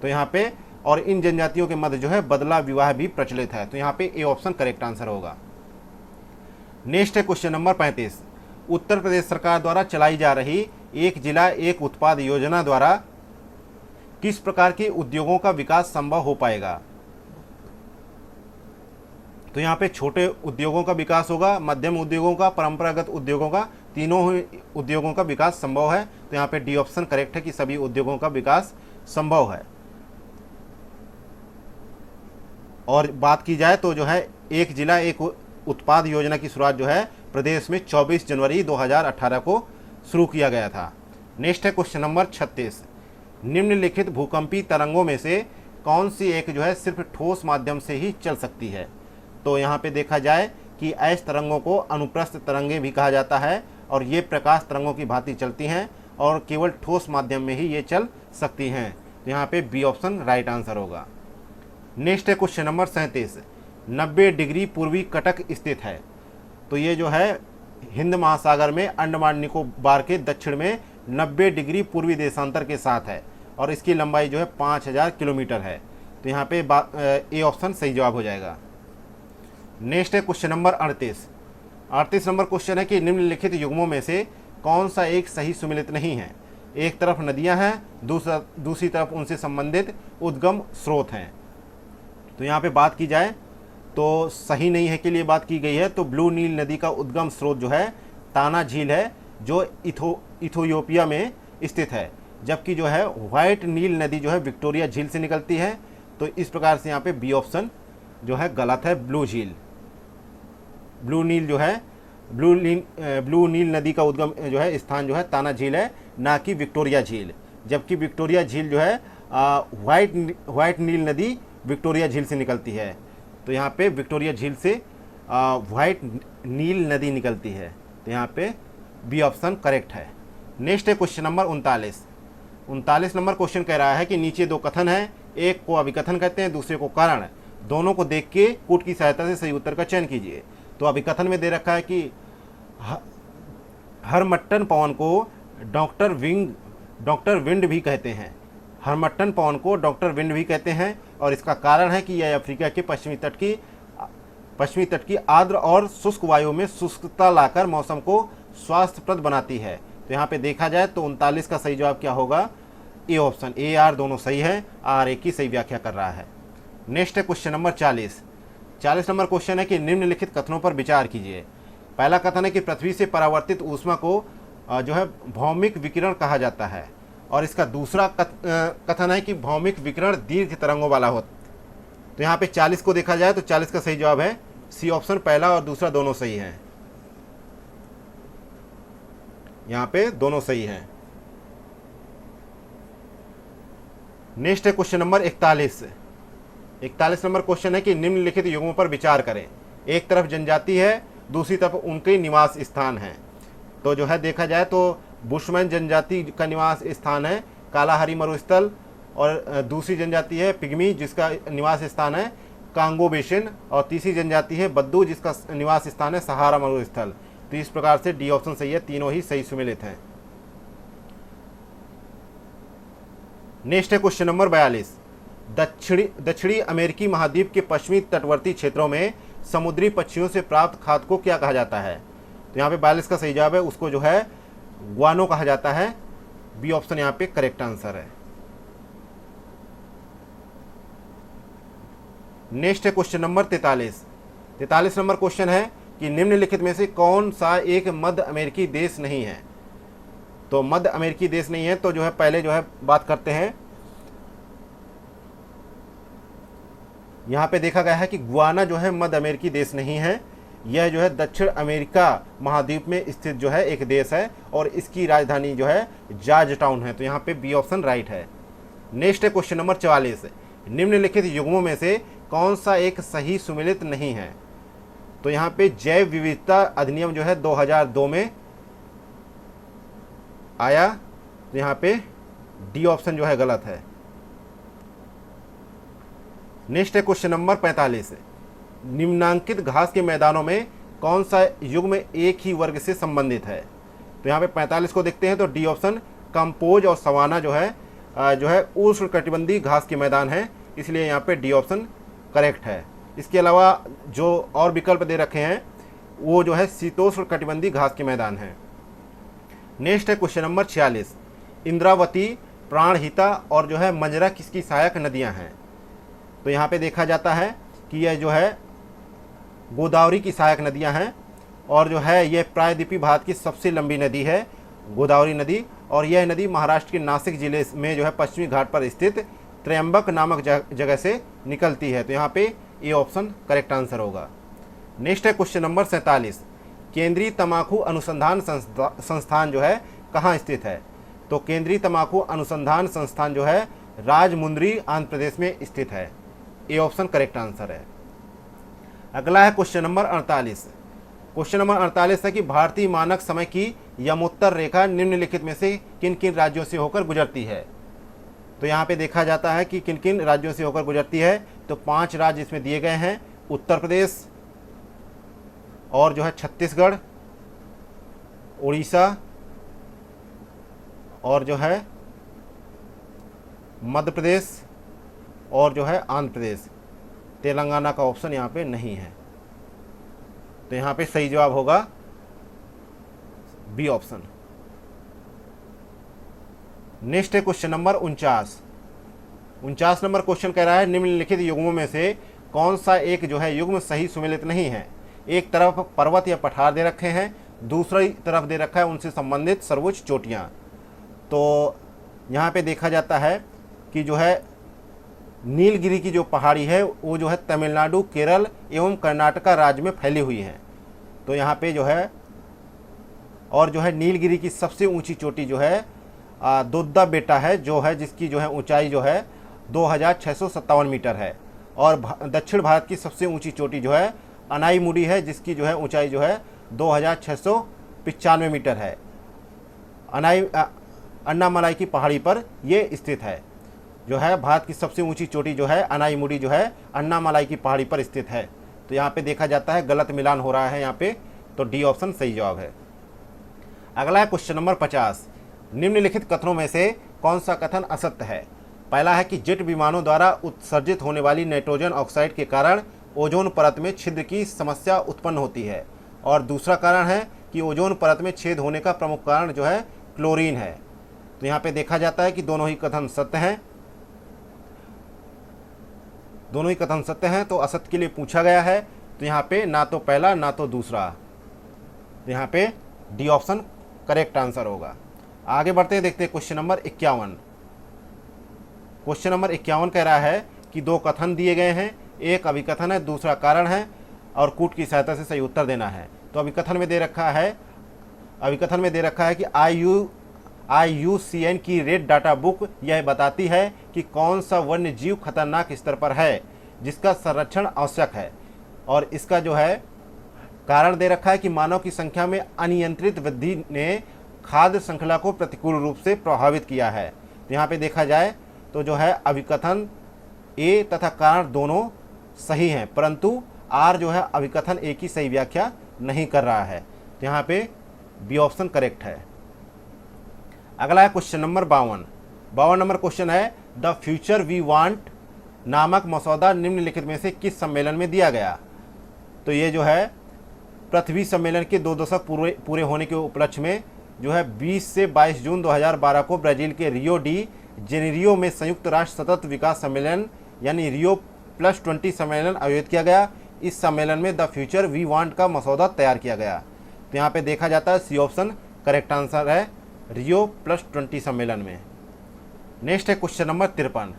तो यहाँ पे और इन जनजातियों के मध्य जो है बदला विवाह भी प्रचलित है। तो यहाँ पे ए ऑप्शन करेक्ट आंसर होगा। नेक्स्ट है क्वेश्चन नंबर 35, उत्तर प्रदेश सरकार द्वारा चलाई जा रही एक जिला एक उत्पाद योजना द्वारा किस प्रकार के उद्योगों का विकास संभव हो पाएगा। तो यहाँ पे छोटे उद्योगों का विकास होगा, मध्यम उद्योगों का, परंपरागत उद्योगों का, तीनों ही उद्योगों का विकास संभव है। तो यहाँ पे डी ऑप्शन करेक्ट है कि सभी उद्योगों का विकास संभव है। और बात की जाए तो जो है एक जिला एक उत्पाद योजना की शुरुआत जो है प्रदेश में 24 जनवरी 2018 को शुरू किया गया था। नेक्स्ट है क्वेश्चन नंबर 36, निम्नलिखित भूकंपी तरंगों में से कौन सी एक जो है सिर्फ ठोस माध्यम से ही चल सकती है। तो यहाँ पे देखा जाए कि ऐसे तरंगों को अनुप्रस्थ तरंगें भी कहा जाता है और ये प्रकाश तरंगों की भांति चलती हैं और केवल ठोस माध्यम में ही ये चल सकती हैं। तो यहाँ पे बी ऑप्शन राइट आंसर होगा। नेक्स्ट है क्वेश्चन नंबर 37, 90 डिग्री पूर्वी कटक स्थित है। तो ये जो है हिंद महासागर में अंडमान निकोबार के दक्षिण में 90 डिग्री पूर्वी देशांतर के साथ है और इसकी लंबाई जो है 5000 किलोमीटर है। तो यहाँ पे ए ऑप्शन सही जवाब हो जाएगा। नेक्स्ट है क्वेश्चन नंबर 38 नंबर क्वेश्चन है कि निम्नलिखित युग्मों में से कौन सा एक सही सुमेलित नहीं है। एक तरफ नदियां हैं, दूसरी तरफ उनसे संबंधित उद्गम स्रोत हैं। तो यहाँ पे बात की जाए तो सही नहीं है के लिए बात की गई है। तो ब्लू नील नदी का उद्गम स्रोत जो है ताना झील है जो इथोपिया में स्थित है, जबकि जो है व्हाइट नील नदी जो है विक्टोरिया झील से निकलती है। तो इस प्रकार से यहाँ पे बी ऑप्शन जो है गलत है। ब्लू नील नदी का उद्गम जो है स्थान जो है ताना झील है, ना कि विक्टोरिया झील, जबकि विक्टोरिया झील जो है व्हाइट नील नदी विक्टोरिया झील से निकलती है। तो यहाँ पे विक्टोरिया झील से व्हाइट नील नदी निकलती है। तो यहाँ पे बी ऑप्शन करेक्ट है। नेक्स्ट है क्वेश्चन नंबर 39 नंबर क्वेश्चन कह रहा है कि नीचे दो कथन है, एक को अभिकथन कहते हैं, दूसरे को कारण। दोनों को देख के कूट की सहायता से सही उत्तर का चयन कीजिए। तो अभिकथन में दे रखा है कि हरमट्टन पवन को डॉक्टर विंड भी कहते हैं। हरमट्टन पवन को डॉक्टर विंड भी कहते हैं और इसका कारण है कि यह अफ्रीका के पश्चिमी तट की आर्द्र और शुष्क वायु में शुष्कता लाकर मौसम को स्वास्थ्यप्रद बनाती है। तो यहाँ पे देखा जाए तो 39 का सही जवाब क्या होगा, ए ऑप्शन। ए आर दोनों सही है, आर ए की सही व्याख्या कर रहा है। नेक्स्ट है क्वेश्चन नंबर 40 नंबर क्वेश्चन है कि निम्नलिखित कथनों पर विचार कीजिए। पहला कथन है कि पृथ्वी से परावर्तित ऊष्मा को जो है भौमिक विकिरण कहा जाता है और इसका दूसरा कथन है कि भौमिक विकिरण दीर्घ तरंगों वाला होता। तो यहाँ पे 40 को देखा जाए तो 40 का सही जवाब है सी ऑप्शन। पहला और दूसरा दोनों सही हैं, यहाँ पे दोनों सही हैं। नेक्स्ट है क्वेश्चन नंबर 41 नंबर क्वेश्चन है कि निम्नलिखित युग्मों पर विचार करें। एक तरफ जनजाति है, दूसरी तरफ उनके निवास स्थान है। तो जो है देखा जाए तो बुशमैन जनजाति का निवास स्थान है कालाहारी मरुस्थल और दूसरी जनजाति है पिग्मी जिसका निवास स्थान है कांगो बेसिन और तीसरी जनजाति है बद्दू जिसका निवास स्थान है सहारा मरुस्थल। तो इस प्रकार से डी ऑप्शन सही है, तीनों ही सही सुमेलित हैं। नेक्स्ट है क्वेश्चन नंबर 42, दक्षिणी अमेरिकी महाद्वीप के पश्चिमी तटवर्ती क्षेत्रों में समुद्री पक्षियों से प्राप्त खाद्य को क्या कहा जाता है। तो यहाँ पे 42 का सही जवाब है, उसको जो है ग्वानो कहा जाता है। बी ऑप्शन यहाँ पे करेक्ट आंसर है। नेक्स्ट है क्वेश्चन नंबर 43 नंबर क्वेश्चन है कि निम्नलिखित में से कौन सा एक मध्य अमेरिकी देश नहीं है। तो मध्य अमेरिकी देश नहीं है तो जो है पहले जो है बात करते हैं। यहाँ पे देखा गया है कि गुआना जो है मध्य अमेरिकी देश नहीं है, यह जो है दक्षिण अमेरिका महाद्वीप में स्थित जो है एक देश है और इसकी राजधानी जो है जॉर्ज टाउन है। तो यहाँ पे बी ऑप्शन राइट है। नेक्स्ट है क्वेश्चन नंबर 44, निम्नलिखित युग्मों में से कौन सा एक सही सुमेलित नहीं है। तो यहाँ पे जैव विविधता अधिनियम जो है 2002 में आया। तो यहाँ पे डी ऑप्शन जो है गलत है। नेक्स्ट है क्वेश्चन नंबर 45, निम्नांकित घास के मैदानों में कौन सा युग्म एक ही वर्ग से संबंधित है। तो यहाँ पे 45 को देखते हैं तो डी ऑप्शन कंपोज और सवाना जो है उष्णकटिबंधीय घास के मैदान है, इसलिए यहाँ पे डी ऑप्शन करेक्ट है। इसके अलावा जो और विकल्प दे रखे हैं वो जो है शीतोष्ण कटिबंधीय घास के मैदान है। नेक्स्ट है क्वेश्चन नंबर 46, इंद्रावती, प्राणहिता और जो है मंजरा किसकी सहायक नदियां हैं। तो यहाँ पे देखा जाता है कि यह जो है गोदावरी की सहायक नदियां हैं और जो है यह प्रायद्वीपीय भारत की सबसे लंबी नदी है गोदावरी नदी, और यह नदी महाराष्ट्र के नासिक जिले में जो है पश्चिमी घाट पर स्थित त्र्यंबक नामक जगह से निकलती है। तो यहाँ पे ए ऑप्शन करेक्ट आंसर होगा। नेक्स्ट है क्वेश्चन नंबर 47, केंद्रीय तंबाकू अनुसंधान संस्थान जो है कहाँ स्थित है? तो केंद्रीय तंबाकू अनुसंधान संस्थान जो है राजमुंद्री आंध्र प्रदेश में स्थित है। ए ऑप्शन करेक्ट आंसर है। अगला है क्वेश्चन नंबर 48। क्वेश्चन नंबर 48 है कि भारतीय मानक समय की यमोत्तर रेखा निम्नलिखित में से किन किन राज्यों से होकर गुजरती है? तो यहाँ पे देखा जाता है कि किन किन राज्यों से होकर गुजरती है। तो 5 राज्य इसमें दिए गए हैं, उत्तर प्रदेश और जो है छत्तीसगढ़, उड़ीसा और जो है मध्य प्रदेश और जो है आंध्र प्रदेश। तेलंगाना का ऑप्शन यहाँ पे नहीं है। तो यहाँ पे सही जवाब होगा बी ऑप्शन। नेक्स्ट है क्वेश्चन नंबर 49 नंबर क्वेश्चन कह रहा है निम्नलिखित युग्मों में से कौन सा एक जो है युग्म सही सुमेलित नहीं है? एक तरफ पर्वत या पठार दे रखे हैं, दूसरी तरफ दे रखा है उनसे संबंधित सर्वोच्च चोटियाँ। तो यहाँ पे देखा जाता है कि जो है नीलगिरी की जो पहाड़ी है वो जो है तमिलनाडु, केरल एवं कर्नाटका राज्य में फैली हुई है। तो यहाँ पे जो है और जो है नीलगिरी की सबसे ऊंची चोटी जो है दोद्दा बेटा है, जो है जिसकी जो है ऊंचाई जो है 2657 मीटर है। और दक्षिण भारत की सबसे ऊंची चोटी जो है अनाईमुडी है, जिसकी जो है ऊंचाई जो है 2695 मीटर है। अन्नामलाई की पहाड़ी पर ये स्थित है। जो है भारत की सबसे ऊंची चोटी जो है अनाईमुडी जो है अन्नामलाई की पहाड़ी पर स्थित है। तो यहाँ पे देखा जाता है गलत मिलान हो रहा है यहाँ पे, तो डी ऑप्शन सही जवाब है। अगला है क्वेश्चन नंबर 50, निम्नलिखित कथनों में से कौन सा कथन असत्य है? पहला है कि जेट विमानों द्वारा उत्सर्जित होने वाली नाइट्रोजन ऑक्साइड के कारण ओजोन परत में छिद्र की समस्या उत्पन्न होती है। और दूसरा कारण है कि ओजोन परत में छेद होने का प्रमुख कारण जो है क्लोरीन है। तो यहाँ पे देखा जाता है कि दोनों ही कथन सत्य हैं, दोनों ही कथन सत्य हैं। तो असत्य के लिए पूछा गया है, तो यहाँ पे ना तो पहला ना तो दूसरा। तो यहाँ पे डी ऑप्शन करेक्ट आंसर होगा। आगे बढ़ते हैं, देखते हैं क्वेश्चन नंबर 51। क्वेश्चन नंबर 51 कह रहा है कि 2 कथन दिए गए हैं, एक अभिकथन है, दूसरा कारण है और कूट की सहायता से सही उत्तर देना है। तो अभिकथन में दे रखा है कि IUCN की रेड डाटा बुक यह बताती है कि कौन सा वन्य जीव खतरनाक स्तर पर है जिसका संरक्षण आवश्यक है। और इसका जो है कारण दे रखा है कि मानव की संख्या में अनियंत्रित वृद्धि ने खाद्य श्रृंखला को प्रतिकूल रूप से प्रभावित किया है। तो यहाँ पे देखा जाए तो जो है अभिकथन ए तथा कारण दोनों सही हैं, परंतु आर जो है अभिकथन ए की सही व्याख्या नहीं कर रहा है। तो यहाँ पे बी ऑप्शन करेक्ट है। अगला है क्वेश्चन नंबर 52 नंबर क्वेश्चन है द फ्यूचर वी वांट नामक मसौदा निम्नलिखित में से किस सम्मेलन में दिया गया? तो ये जो है पृथ्वी सम्मेलन के 2 दशक पूरे होने के उपलक्ष्य में जो है 20 से 22 जून 2012 को ब्राज़ील के रियो डी जेनेरियो में संयुक्त राष्ट्र सतत विकास सम्मेलन यानी Rio+20 सम्मेलन आयोजित किया गया। इस सम्मेलन में द फ्यूचर वी वांट का मसौदा तैयार किया गया। तो यहाँ पे देखा जाता है सी ऑप्शन करेक्ट आंसर है, Rio+20 सम्मेलन में। नेक्स्ट है क्वेश्चन नंबर 53।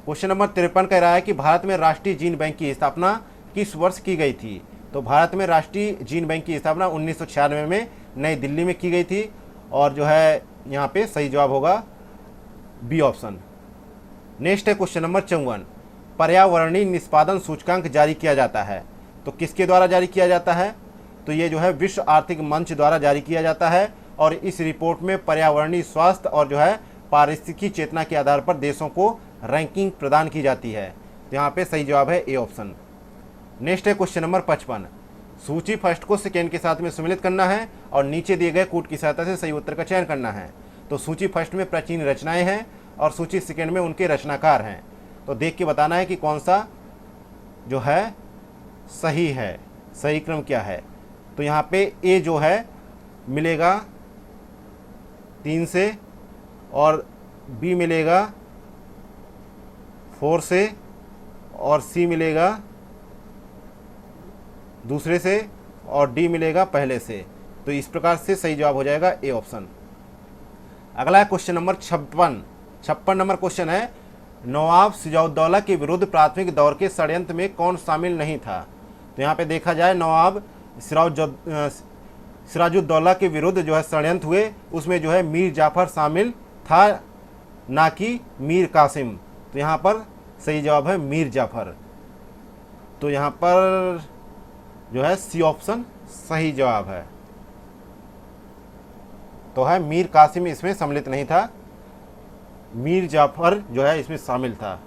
क्वेश्चन नंबर 53 कह रहा है कि भारत में राष्ट्रीय जीन बैंक की स्थापना किस वर्ष की गई थी? तो भारत में राष्ट्रीय जीन बैंक की स्थापना 1996 में नई दिल्ली में की गई थी। और जो है यहाँ पे सही जवाब होगा बी ऑप्शन। नेक्स्ट है क्वेश्चन नंबर 54, पर्यावरणीय निष्पादन सूचकांक जारी किया जाता है। तो किसके द्वारा जारी किया जाता है? तो ये जो है विश्व आर्थिक मंच द्वारा जारी किया जाता है। और इस रिपोर्ट में पर्यावरणीय स्वास्थ्य और जो है पारिस्थितिकी चेतना के आधार पर देशों को रैंकिंग प्रदान की जाती है। तो यहाँ पे सही जवाब है ए ऑप्शन। नेक्स्ट है क्वेश्चन नंबर 55, सूची फर्स्ट को सेकेंड के साथ में सम्मिलित करना है और नीचे दिए गए कूट की सहायता से सही उत्तर का चयन करना है। तो सूची फर्स्ट में प्राचीन रचनाएं हैं और सूची सेकेंड में उनके रचनाकार हैं। तो देख के बताना है कि कौन सा जो है सही है, सही क्रम क्या है। तो यहाँ पे ए जो है मिलेगा 3 से और बी मिलेगा 4 से और सी मिलेगा दूसरे से और डी मिलेगा पहले से। तो इस प्रकार से सही जवाब हो जाएगा ए ऑप्शन। अगला है क्वेश्चन नंबर 56 नंबर क्वेश्चन है नवाब सिराजुद्दौला के विरुद्ध प्राथमिक दौर के षड्यंत्र में कौन शामिल नहीं था? तो यहाँ पे देखा जाए नवाब सिराजुद्दौला के विरुद्ध जो है षड्यंत्र हुए, उसमें जो है मीर जाफर शामिल था, ना कि मीर कासिम। तो यहाँ पर सही जवाब है मीर जाफर। तो यहाँ पर जो है सी ऑप्शन सही जवाब है। तो है मीर कासिम इसमें सम्मिलित नहीं था, मीर जाफर जो है इसमें शामिल था।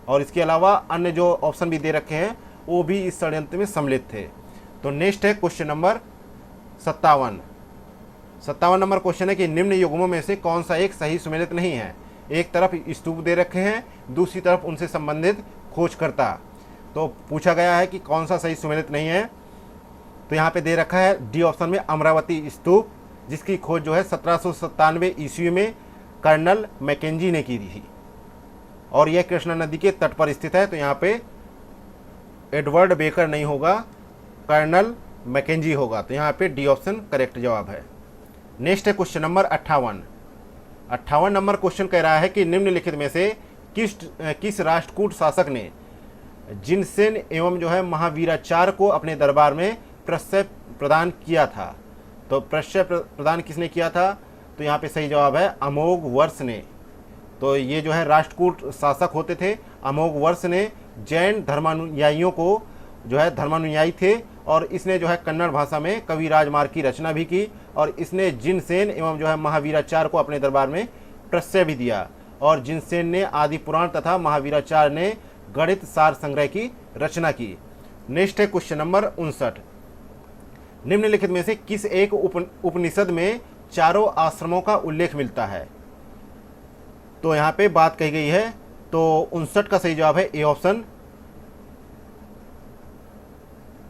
और इसके अलावा अन्य जो ऑप्शन भी दे रखे हैं वो भी इस षड्यंत्र में सम्मिलित थे। तो नेक्स्ट है क्वेश्चन नंबर 57 नंबर क्वेश्चन है कि निम्न युग्मों में से कौन सा एक सही सुमेलित नहीं है? एक तरफ स्तूप दे रखे हैं, दूसरी तरफ उनसे संबंधित खोजकर्ता। तो पूछा गया है कि कौन सा सही सुमेलित नहीं है। तो यहाँ पे दे रखा है डी ऑप्शन में अमरावती स्तूप, जिसकी खोज जो है 1797 ईस्वी में कर्नल मैकेंजी ने की थी और यह कृष्णा नदी के तट पर स्थित है। तो यहाँ पे एडवर्ड बेकर नहीं होगा, कर्नल मैकेंजी होगा। तो यहाँ पे डी ऑप्शन करेक्ट जवाब है। नेक्स्ट है क्वेश्चन नंबर 58 नंबर क्वेश्चन कह रहा है कि निम्नलिखित में से किस राष्ट्रकूट शासक ने जिनसेन एवं जो है महावीराचार्य को अपने दरबार में प्रश्रय प्रदान किया था? तो प्रश्रय प्रदान किसने किया था? तो यहाँ पे सही जवाब है अमोघ वर्ष ने। तो ये जो है राष्ट्रकूट शासक होते थे। अमोघ वर्ष ने जैन धर्मानुयायियों को जो है धर्मानुयायी थे और इसने जो है कन्नड़ भाषा में कवि राजमार्ग की रचना भी की और इसने जिनसेन एवं जो है महावीराचार्य को अपने दरबार में प्रश्रय भी दिया। और जिनसेन ने आदि पुराण तथा महावीराचार्य ने गणित सार संग्रह की रचना की। नेक्स्ट है क्वेश्चन नंबर 59। निम्नलिखित में से किस एक उपनिषद में चारों आश्रमों का उल्लेख मिलता है? तो यहाँ पे बात कही गई है। तो 59 का सही जवाब है ए ऑप्शन,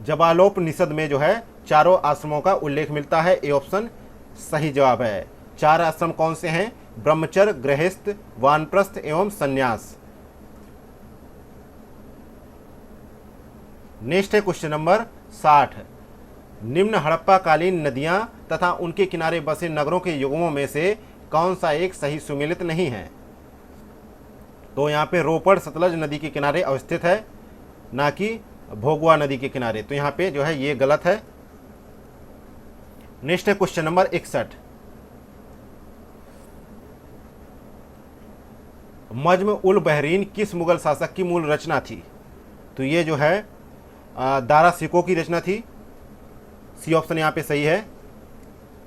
जबालोपनिषद में जो है चारों आश्रमों का उल्लेख मिलता है। ए ऑप्शन सही जवाब है। 4 आश्रम कौन से हैं? ब्रह्मचर्य, गृहस्थ, वानप्रस्थ एवं संन्यास। नेक्स्ट है क्वेश्चन नंबर 60। निम्न हड़प्पा कालीन नदियां तथा उनके किनारे बसे नगरों के युग्मों में से कौन सा एक सही सुमेलित नहीं है? तो यहाँ पे रोपड़ सतलज नदी के किनारे अवस्थित है, ना कि भोगवा नदी के किनारे। तो यहाँ पे जो है ये गलत है। नेक्स्ट है क्वेश्चन नंबर 61। मज्म उल बहरीन किस मुगल शासक की मूल रचना थी? तो ये जो है दारा सिकोह की रचना थी। सी ऑप्शन यहाँ पे सही है।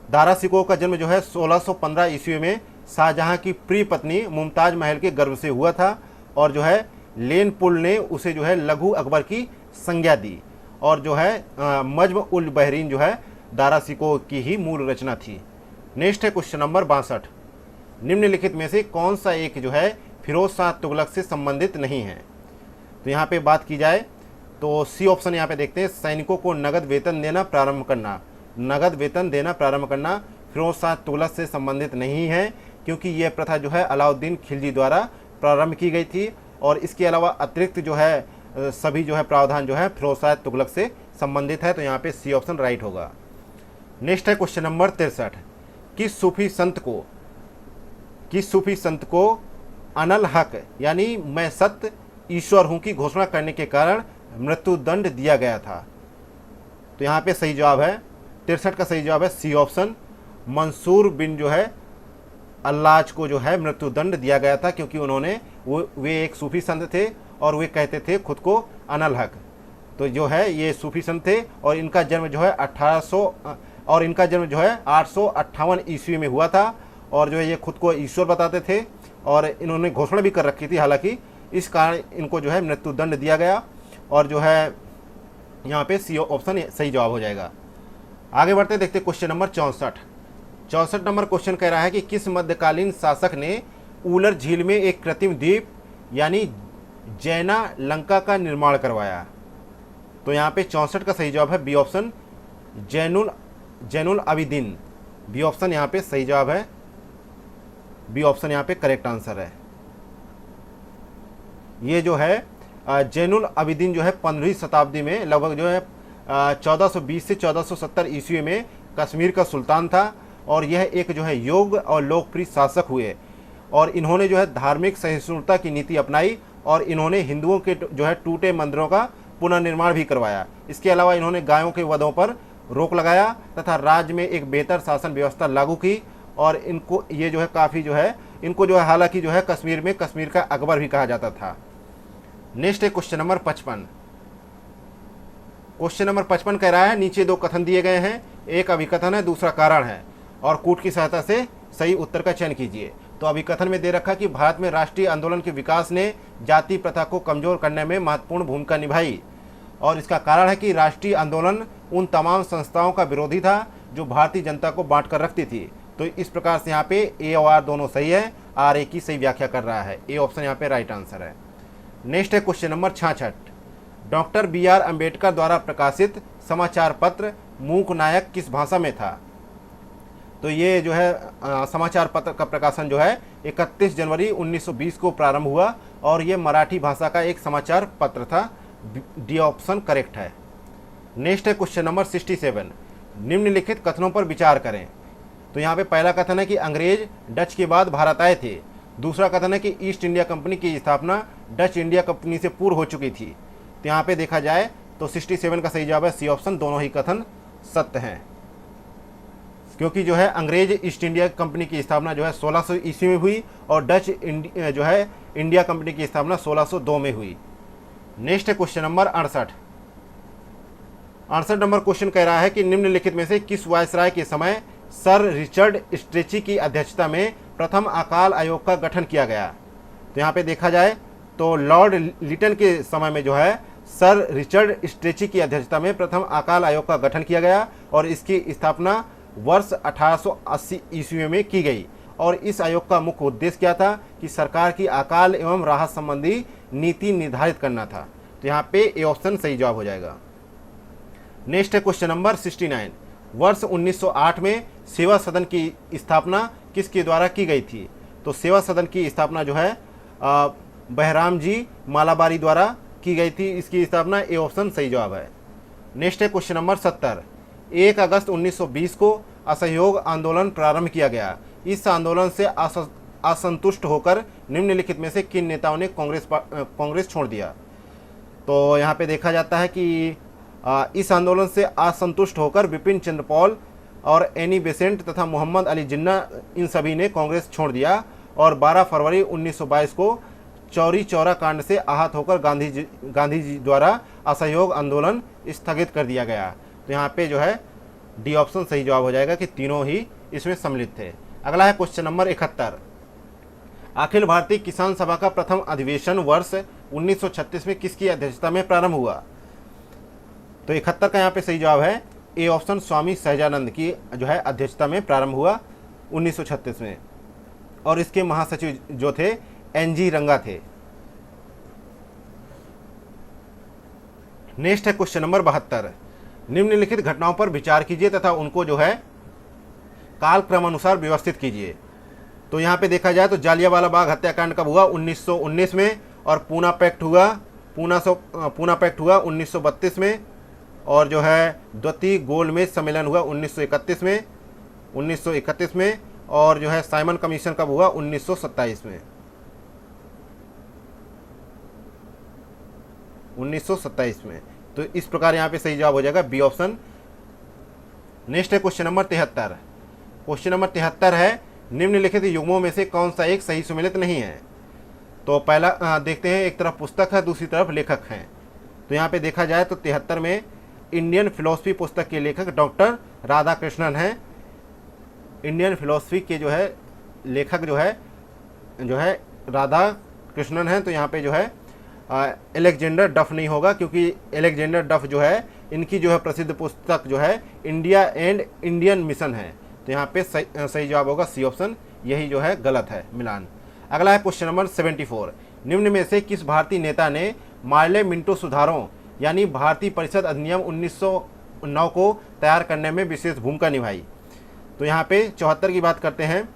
दारा सिकोह का जन्म जो है 1615 ईस्वी में शाहजहां की प्रिय पत्नी मुमताज महल के गर्भ से हुआ था और जो है लेनपुल ने उसे जो है लघु अकबर की संज्ञा दी और जो है मज्म उल बहरीन जो है दारा सिकोह की ही मूल रचना थी। नेक्स्ट है क्वेश्चन नंबर 62। निम्नलिखित में से कौन सा एक जो है फिरोज शाह तुगलक से संबंधित नहीं है? तो यहाँ पे बात की जाए तो सी ऑप्शन यहाँ पे देखते हैं, सैनिकों को नगद वेतन देना प्रारंभ करना। नगद वेतन देना प्रारंभ करना फिरोज शाह तुगलक से संबंधित नहीं है, क्योंकि यह प्रथा जो है अलाउद्दीन खिलजी द्वारा प्रारंभ की गई थी और इसके अलावा अतिरिक्त जो है सभी जो है प्रावधान जो है फिरोज शाह तुगलक से संबंधित है। तो यहाँ पे सी ऑप्शन राइट होगा। नेक्स्ट है क्वेश्चन नंबर 63। किस सूफी संत को अनल हक यानी मैं सत्य ईश्वर हूं की घोषणा करने के कारण मृत्युदंड दिया गया था? तो यहाँ पे सही जवाब है 63 का सही जवाब है सी ऑप्शन, मंसूर बिन जो है अल्लाज को जो है मृत्युदंड दिया गया था, क्योंकि उन्होंने वे एक सूफी संत थे और वे कहते थे खुद को अनल हक। तो जो है ये सूफी संत थे और इनका जन्म जो है 858 ईस्वी में हुआ था और जो है ये खुद को ईश्वर बताते थे और इन्होंने घोषणा भी कर रखी थी। हालांकि इस कारण इनको जो है मृत्युदंड दिया गया और जो है यहाँ पे सी ऑप्शन सही जवाब हो जाएगा। आगे बढ़ते देखते क्वेश्चन नंबर 64 नंबर क्वेश्चन कह रहा है कि किस मध्यकालीन शासक ने ऊलर झील में एक कृत्रिम द्वीप यानी जैना लंका का निर्माण करवाया? तो यहाँ पे 64 का सही जवाब है B option, Zainul Abidin. B option यहाँ पे सही जवाब है। बी ऑप्शन यहाँ पे करेक्ट आंसर है। ये जो है जैनुल आबिदीन जो है 15वीं शताब्दी में लगभग जो है 1420 से 1470 ईस्वी में कश्मीर का सुल्तान था और यह एक जो है योग्य और लोकप्रिय शासक हुए और इन्होंने जो है धार्मिक सहिष्णुता की नीति अपनाई और इन्होंने हिंदुओं के जो है टूटे मंदिरों का पुनर्निर्माण भी करवाया। इसके अलावा इन्होंने गायों के वधों पर रोक लगाया तथा राज्य में एक बेहतर शासन व्यवस्था लागू की और इनको ये जो है काफ़ी जो है इनको जो है हालांकि जो है कश्मीर में कश्मीर का अकबर भी कहा जाता था। नेक्स्ट है क्वेश्चन नंबर 55। क्वेश्चन नंबर 55 कह रहा है नीचे दो कथन दिए गए हैं, एक अभिकथन है दूसरा कारण है और कूट की सहायता से सही उत्तर का चयन कीजिए। तो अभिकथन में दे रखा कि भारत में राष्ट्रीय आंदोलन के विकास ने जाति प्रथा को कमजोर करने में महत्वपूर्ण भूमिका निभाई और इसका कारण है कि राष्ट्रीय आंदोलन उन तमाम संस्थाओं का विरोधी था जो भारतीय जनता को बांट कर रखती थी। तो इस प्रकार से यहाँ पे ए और आर दोनों सही है, आर ए की सही व्याख्या कर रहा है, ए ऑप्शन यहाँ पे राइट आंसर है। नेक्स्ट है question number 66। Doctor B R Ambedkar द्वारा प्रकाशित समाचार पत्र मूक नायक किस भाषा में था? तो ये जो है समाचार पत्र का प्रकाशन जो है 31 जनवरी 1920 को प्रारंभ हुआ और ये मराठी भाषा का एक समाचार पत्र था। डी ऑप्शन करेक्ट है। नेक्स्ट है क्वेश्चन नंबर 67। निम्नलिखित कथनों पर विचार करें। तो यहाँ पे पहला कथन है कि अंग्रेज डच के बाद भारत आए थे। दूसरा कथन है कि ईस्ट इंडिया कंपनी की स्थापना डच इंडिया कंपनी से पूर्व हो चुकी थी। तो यहाँ पे देखा जाए तो 67 का सही जवाब है सी ऑप्शन। दोनों ही कथन सत्य हैं क्योंकि जो है अंग्रेज ईस्ट इंडिया कंपनी की स्थापना जो है 1600 ईस्वी में हुई और डच जो है इंडिया कंपनी की स्थापना 1602 में हुई। नेक्स्ट है क्वेश्चन नंबर 68। 68 नंबर क्वेश्चन कह रहा है कि निम्नलिखित में से किस वायसराय के समय सर रिचर्ड स्ट्रेची की अध्यक्षता में प्रथम अकाल आयोग का गठन किया गया? तो यहाँ पे देखा जाए तो लॉर्ड लिटन के समय में जो है सर रिचर्ड स्ट्रेची की अध्यक्षता में प्रथम अकाल आयोग का गठन किया गया और इसकी स्थापना वर्ष 1880 ईस्वी में की गई और इस आयोग का मुख्य उद्देश्य क्या था कि सरकार की अकाल एवं राहत संबंधी नीति निर्धारित करना था। तो यहाँ पे ए ऑप्शन सही जवाब हो जाएगा। नेक्स्ट है क्वेश्चन नंबर 69। वर्ष 1908 में सेवा सदन की स्थापना किसके द्वारा की गई थी? तो सेवा सदन की स्थापना जो है बहराम जी मालाबारी द्वारा की गई थी। इसकी स्थापना ए ऑप्शन सही जवाब है। नेक्स्ट है क्वेश्चन नंबर 70। 1 अगस्त 1920 को असहयोग आंदोलन प्रारंभ किया गया। इस आंदोलन से असंतुष्ट होकर निम्नलिखित में से किन नेताओं ने कांग्रेस छोड़ दिया? तो यहाँ पे देखा जाता है कि इस आंदोलन से असंतुष्ट होकर विपिन चंद्र पॉल और एनी बेसेंट तथा मोहम्मद अली जिन्ना इन सभी ने कांग्रेस छोड़ दिया और 12 फरवरी 1922 को चौरी चौरा कांड से आहत होकर गांधी जी द्वारा असहयोग आंदोलन स्थगित कर दिया गया। तो यहाँ पे जो है डी ऑप्शन सही जवाब हो जाएगा कि तीनों ही इसमें सम्मिलित थे। अगला है क्वेश्चन नंबर 71। अखिल भारतीय किसान सभा का प्रथम अधिवेशन वर्ष 1936 में किसकी अध्यक्षता में प्रारंभ हुआ? तो 71 का यहाँ पे सही जवाब है ए ऑप्शन स्वामी सहजानंद की जो है अध्यक्षता में प्रारंभ हुआ 1936 में और इसके महासचिव जो थे एनजी रंगा थे। नेक्स्ट है क्वेश्चन नंबर 72। निम्नलिखित घटनाओं पर विचार कीजिए तथा उनको जो है काल क्रमानुसार व्यवस्थित कीजिए। तो यहाँ पे देखा जाए तो जालियांवाला बाग हत्याकांड कब हुआ? 1919 में और पूना पैक्ट हुआ 1932 में और जो है द्वितीय गोलमेज सम्मेलन हुआ 1931 में और जो है साइमन कमीशन कब हुआ? 1927 में। 1927 में। तो इस प्रकार यहाँ पे सही जवाब हो जाएगा बी ऑप्शन। नेक्स्ट है क्वेश्चन नंबर 73। क्वेश्चन नंबर 73 है निम्नलिखित युग्मों में से कौन सा एक सही सुमेलित नहीं है? तो पहला देखते हैं, एक तरफ पुस्तक है दूसरी तरफ लेखक हैं। तो यहाँ पे देखा जाए तो 73 में इंडियन फिलोसफी पुस्तक के लेखक डॉक्टर राधाकृष्णन हैं। इंडियन फिलोसफी के जो है लेखक जो है राधाकृष्णन हैं। तो यहाँ पे जो है एलेक्जेंडर डफ नहीं होगा क्योंकि एलेक्जेंडर डफ जो है इनकी जो है प्रसिद्ध पुस्तक जो है इंडिया एंड इंडियन मिशन है। तो यहाँ पे सही जवाब होगा सी ऑप्शन, यही जो है गलत है मिलान। अगला है क्वेश्चन नंबर 74। निम्न में से किस भारतीय नेता ने मार्ले मिंटो सुधारों यानी भारतीय परिषद अधिनियम 1909 को तैयार करने में विशेष भूमिका निभाई? तो यहाँ पे 74 की बात करते हैं।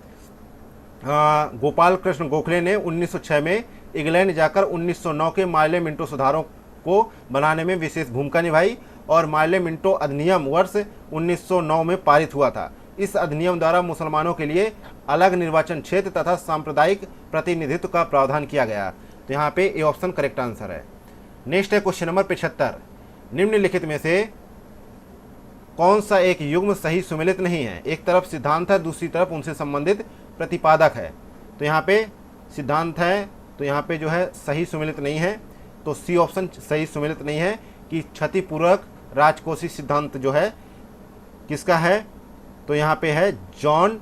गोपाल कृष्ण गोखले ने 1906 में इंग्लैंड जाकर 1909 के मार्ले मिंटो सुधारों को बनाने में विशेष भूमिका निभाई और मार्ले मिंटो अधिनियम वर्ष 1909 में पारित हुआ था। इस अधिनियम द्वारा मुसलमानों के लिए अलग निर्वाचन क्षेत्र तथा सांप्रदायिक प्रतिनिधित्व का प्रावधान किया गया। तो यहाँ पे ए ऑप्शन करेक्ट आंसर है। नेक्स्ट है क्वेश्चन नंबर 75, निम्नलिखित में से कौन सा एक युग्म सही सुमेलित नहीं है? एक तरफ सिद्धांत है, दूसरी तरफ उनसे संबंधित प्रतिपादक है। तो यहाँ पे सिद्धांत है, तो यहाँ पे जो है सही सुमेलित नहीं है, तो सी ऑप्शन सही सुमेलित नहीं है कि क्षतिपूर्वक राजकोषीय सिद्धांत जो है किसका है? तो यहाँ पे है जॉन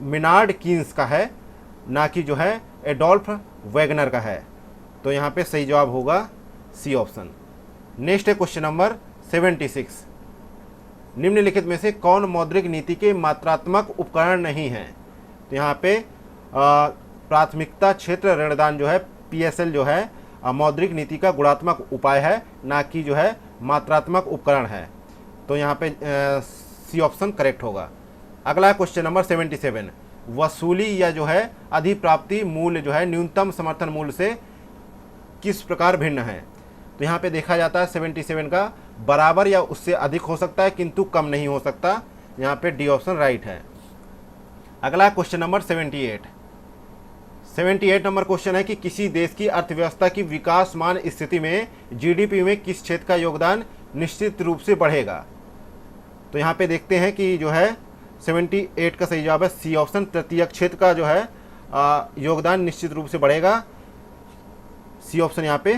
मिनार्ड कीन्स का है, ना कि जो है एडोल्फ वैगनर का है। तो यहाँ पे सही जवाब होगा सी ऑप्शन। नेक्स्ट है क्वेश्चन नंबर 76, निम्नलिखित में से कौन मौद्रिक नीति के मात्रात्मक उपकरण नहीं है? तो यहाँ पे प्राथमिकता क्षेत्र ऋणदान जो है PSL जो है मौद्रिक नीति का गुणात्मक उपाय है, ना कि जो है मात्रात्मक उपकरण है। तो यहाँ पे सी ऑप्शन करेक्ट होगा। अगला क्वेश्चन नंबर 77, वसूली या जो है अधिप्राप्ति मूल्य जो है न्यूनतम समर्थन मूल्य से किस प्रकार भिन्न है? तो यहाँ पे देखा जाता है 77 का बराबर या उससे अधिक हो सकता है किंतु कम नहीं हो सकता। यहाँ पे डी ऑप्शन राइट है। अगला क्वेश्चन नंबर 78 नंबर क्वेश्चन है कि किसी देश की अर्थव्यवस्था की विकासमान स्थिति में GDP में किस क्षेत्र का योगदान निश्चित रूप से बढ़ेगा? तो यहाँ पे देखते हैं कि जो है 78 का सही जवाब है सी ऑप्शन, तृतीयक क्षेत्र का जो है योगदान निश्चित रूप से बढ़ेगा। सी ऑप्शन यहाँ पे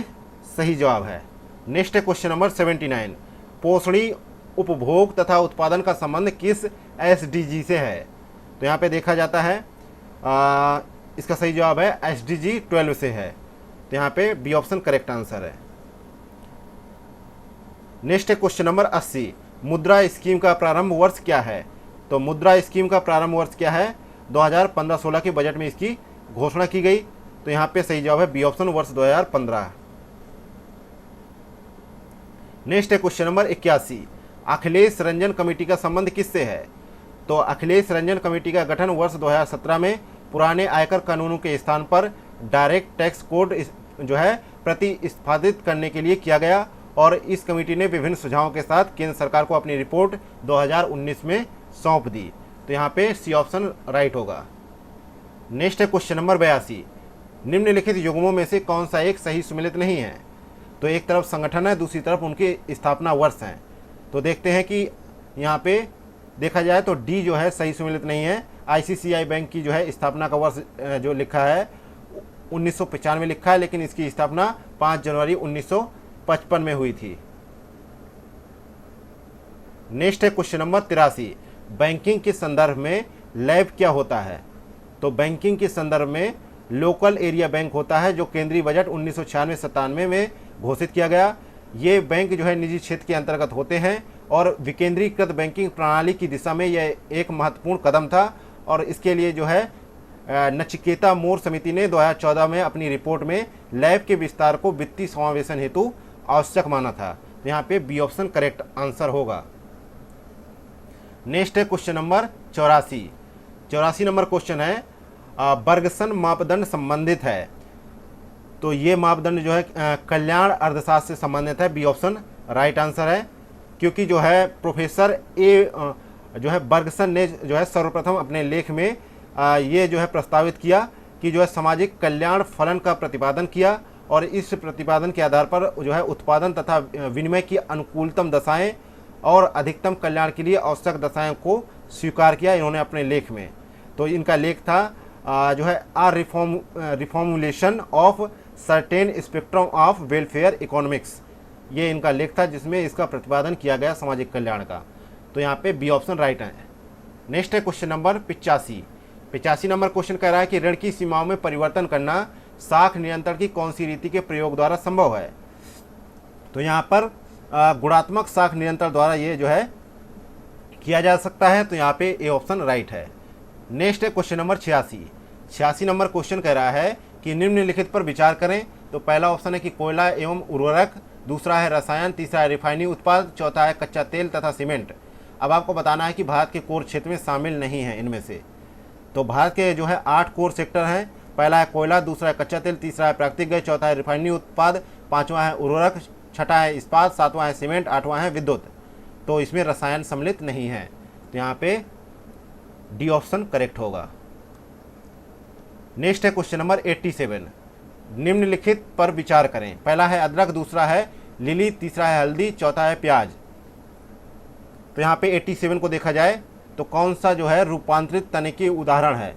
सही जवाब है। नेक्स्ट है क्वेश्चन नंबर 79, पोषणीय उपभोग तथा उत्पादन का संबंध किस SDG से है? तो यहाँ पे देखा जाता है इसका सही जवाब है SDG 12 से है। तो यहाँ पे बी ऑप्शन करेक्ट आंसर है। नेक्स्ट है क्वेश्चन नंबर 80, मुद्रा स्कीम का प्रारंभ वर्ष क्या है? तो मुद्रा स्कीम का प्रारंभ वर्ष क्या है? 2015-16 के बजट में इसकी घोषणा की गई। तो यहाँ पे सही जवाब है बी ऑप्शन वर्ष 2015। नेक्स्ट है question number 81, Akhilesh Ranjan committee का संबंध किससे है? तो अखिलेश रंजन कमेटी का गठन वर्ष 2017 में पुराने आयकर कानूनों के स्थान पर डायरेक्ट टैक्स कोड जो है प्रतिस्थापित करने के लिए किया गया और इस कमेटी ने विभिन्न सुझावों के साथ केंद्र सरकार को अपनी रिपोर्ट 2019 में सौंप दी। तो यहाँ पे सी ऑप्शन राइट होगा। नेक्स्ट है क्वेश्चन नंबर 82, निम्नलिखित युग्मों में से कौन सा एक सही सुमेलित नहीं है? तो एक तरफ संगठन है, दूसरी तरफ उनके स्थापना वर्ष हैं। तो देखते हैं कि यहाँ पे देखा जाए तो डी जो है सही सुमेलित नहीं है। ICICI बैंक की जो है स्थापना का वर्ष जो लिखा है 1995 लिखा है, लेकिन इसकी स्थापना 5 जनवरी 1955 में हुई थी। नेक्स्ट है क्वेश्चन नंबर 83, बैंकिंग के संदर्भ में लैब क्या होता है? तो बैंकिंग के संदर्भ में लोकल एरिया बैंक होता है, जो केंद्रीय बजट 1996-97 में घोषित किया गया। ये बैंक जो है निजी क्षेत्र के अंतर्गत होते हैं और विकेंद्रीकृत बैंकिंग प्रणाली की दिशा में यह एक महत्वपूर्ण कदम था और इसके लिए जो है नचिकेता मोर समिति ने 2014 में अपनी रिपोर्ट में लैब के विस्तार को वित्तीय समावेशन हेतु आवश्यक माना था। तो यहाँ पे बी ऑप्शन करेक्ट आंसर होगा। नेक्स्ट है क्वेश्चन नंबर 84 नंबर क्वेश्चन है बर्गसन मापदंड संबंधित है। तो ये मापदंड जो है कल्याण अर्थशास्त्र से संबंधित है। बी ऑप्शन राइट आंसर है, क्योंकि जो है प्रोफेसर जो है बर्गसन ने जो है सर्वप्रथम अपने लेख में ये जो है प्रस्तावित किया कि जो है सामाजिक कल्याण फलन का प्रतिपादन किया और इस प्रतिपादन के आधार पर जो है उत्पादन तथा विनिमय की अनुकूलतम दशाएं और अधिकतम कल्याण के लिए आवश्यक दशाएं को स्वीकार किया इन्होंने अपने लेख में। तो इनका लेख था जो है रिफॉर्मुलेशन of certain spectrum of welfare economics. ये इनका लेख था जिसमें इसका प्रतिपादन किया गया सामाजिक कल्याण का। तो यहाँ पे बी ऑप्शन राइट है। नेक्स्ट है क्वेश्चन नंबर 85 नंबर क्वेश्चन कह रहा है कि ऋण की सीमाओं में परिवर्तन करना साख नियंत्रण की कौन सी रीति के प्रयोग द्वारा संभव है? तो यहाँ पर गुणात्मक साख नियंत्रण द्वारा ये जो है किया जा सकता है। तो यहाँ पे ए ऑप्शन राइट है। नेक्स्ट है क्वेश्चन नंबर 86 नंबर क्वेश्चन कह रहा है कि निम्नलिखित पर विचार करें। तो पहला ऑप्शन है कि कोयला एवं उर्वरक, दूसरा है रसायन, तीसरा है रिफाइनिंग उत्पाद, चौथा है कच्चा तेल तथा सीमेंट। अब आपको बताना है कि भारत के कोर क्षेत्र में शामिल नहीं है इनमें से। तो भारत के जो है 8 कोर सेक्टर हैं। पहला है कोयला, दूसरा है कच्चा तेल, तीसरा है प्राकृतिक गैस, चौथा है रिफाइनिंग उत्पाद, पाँचवा है उर्वरक, छठा है इस्पात, सातवां है सीमेंट, आठवां है विद्युत। तो इसमें रसायन सम्मिलित नहीं है। तो यहाँ पे डी ऑप्शन करेक्ट होगा। नेक्स्ट है क्वेश्चन नंबर 87। निम्नलिखित पर विचार करें। पहला है अदरक, दूसरा है लिली, तीसरा है हल्दी, चौथा है प्याज। तो यहाँ पे 87 को देखा जाए तो कौन सा जो है रूपांतरित तने की उदाहरण है।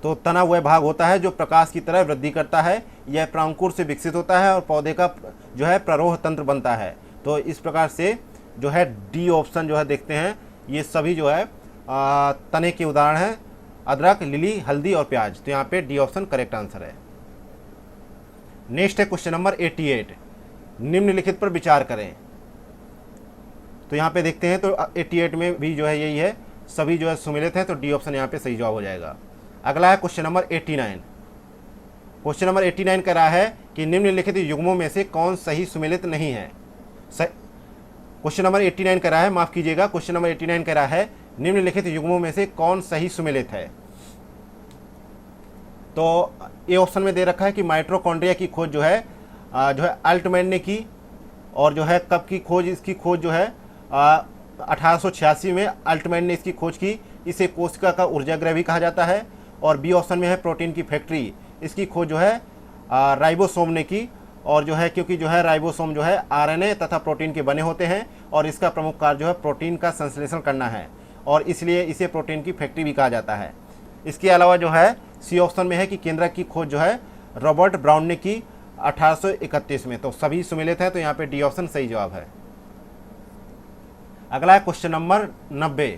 तो तना वह भाग होता है जो प्रकाश की तरह वृद्धि करता है, यह प्रांकुर से विकसित होता है और पौधे का जो है प्ररोह तंत्र बनता है। तो इस प्रकार से जो है डी ऑप्शन जो है देखते हैं, ये सभी जो है तने के उदाहरण हैं, अदरक, लिली, हल्दी और प्याज। तो यहाँ पे डी ऑप्शन करेक्ट आंसर है। नेक्स्ट है क्वेश्चन नंबर 88। निम्नलिखित पर विचार करें। तो यहाँ पे देखते हैं तो 88 में भी जो है यही है, सभी जो है सुमेलित हैं, तो डी ऑप्शन यहाँ पे सही जवाब हो जाएगा। अगला है क्वेश्चन नंबर 89। क्वेश्चन नंबर 89 कह रहा है कि निम्नलिखित युग्मों में से कौन सही सुमेलित नहीं है। क्वेश्चन नंबर 89 कह रहा है, माफ कीजिएगा, क्वेश्चन नंबर 89 कह रहा है निम्नलिखित युग्मों में से कौन सही सुमेलित है। तो ए ऑप्शन में दे रखा है कि माइटोकॉन्ड्रिया की खोज जो है अल्टमैन ने की, और जो है कब की खोज, इसकी खोज जो है 1886 में अल्टमैन ने इसकी खोज की। इसे कोशिका का ऊर्जागृह भी कहा जाता है। और बी ऑप्शन में है प्रोटीन की फैक्ट्री, इसकी खोज जो है राइबोसोम ने की। और जो है क्योंकि जो है राइबोसोम जो है आरएनए तथा प्रोटीन के बने होते हैं और इसका प्रमुख कार्य जो है प्रोटीन का संश्लेषण करना है, और इसलिए इसे प्रोटीन की फैक्ट्री भी कहा जाता है। इसके अलावा जो है सी ऑप्शन में है कि केंद्रक की खोज जो है रॉबर्ट ब्राउन ने की 1831 में। तो सभी सुमेलित हैं, तो यहाँ पे डी ऑप्शन सही जवाब है। अगला है क्वेश्चन नंबर 90।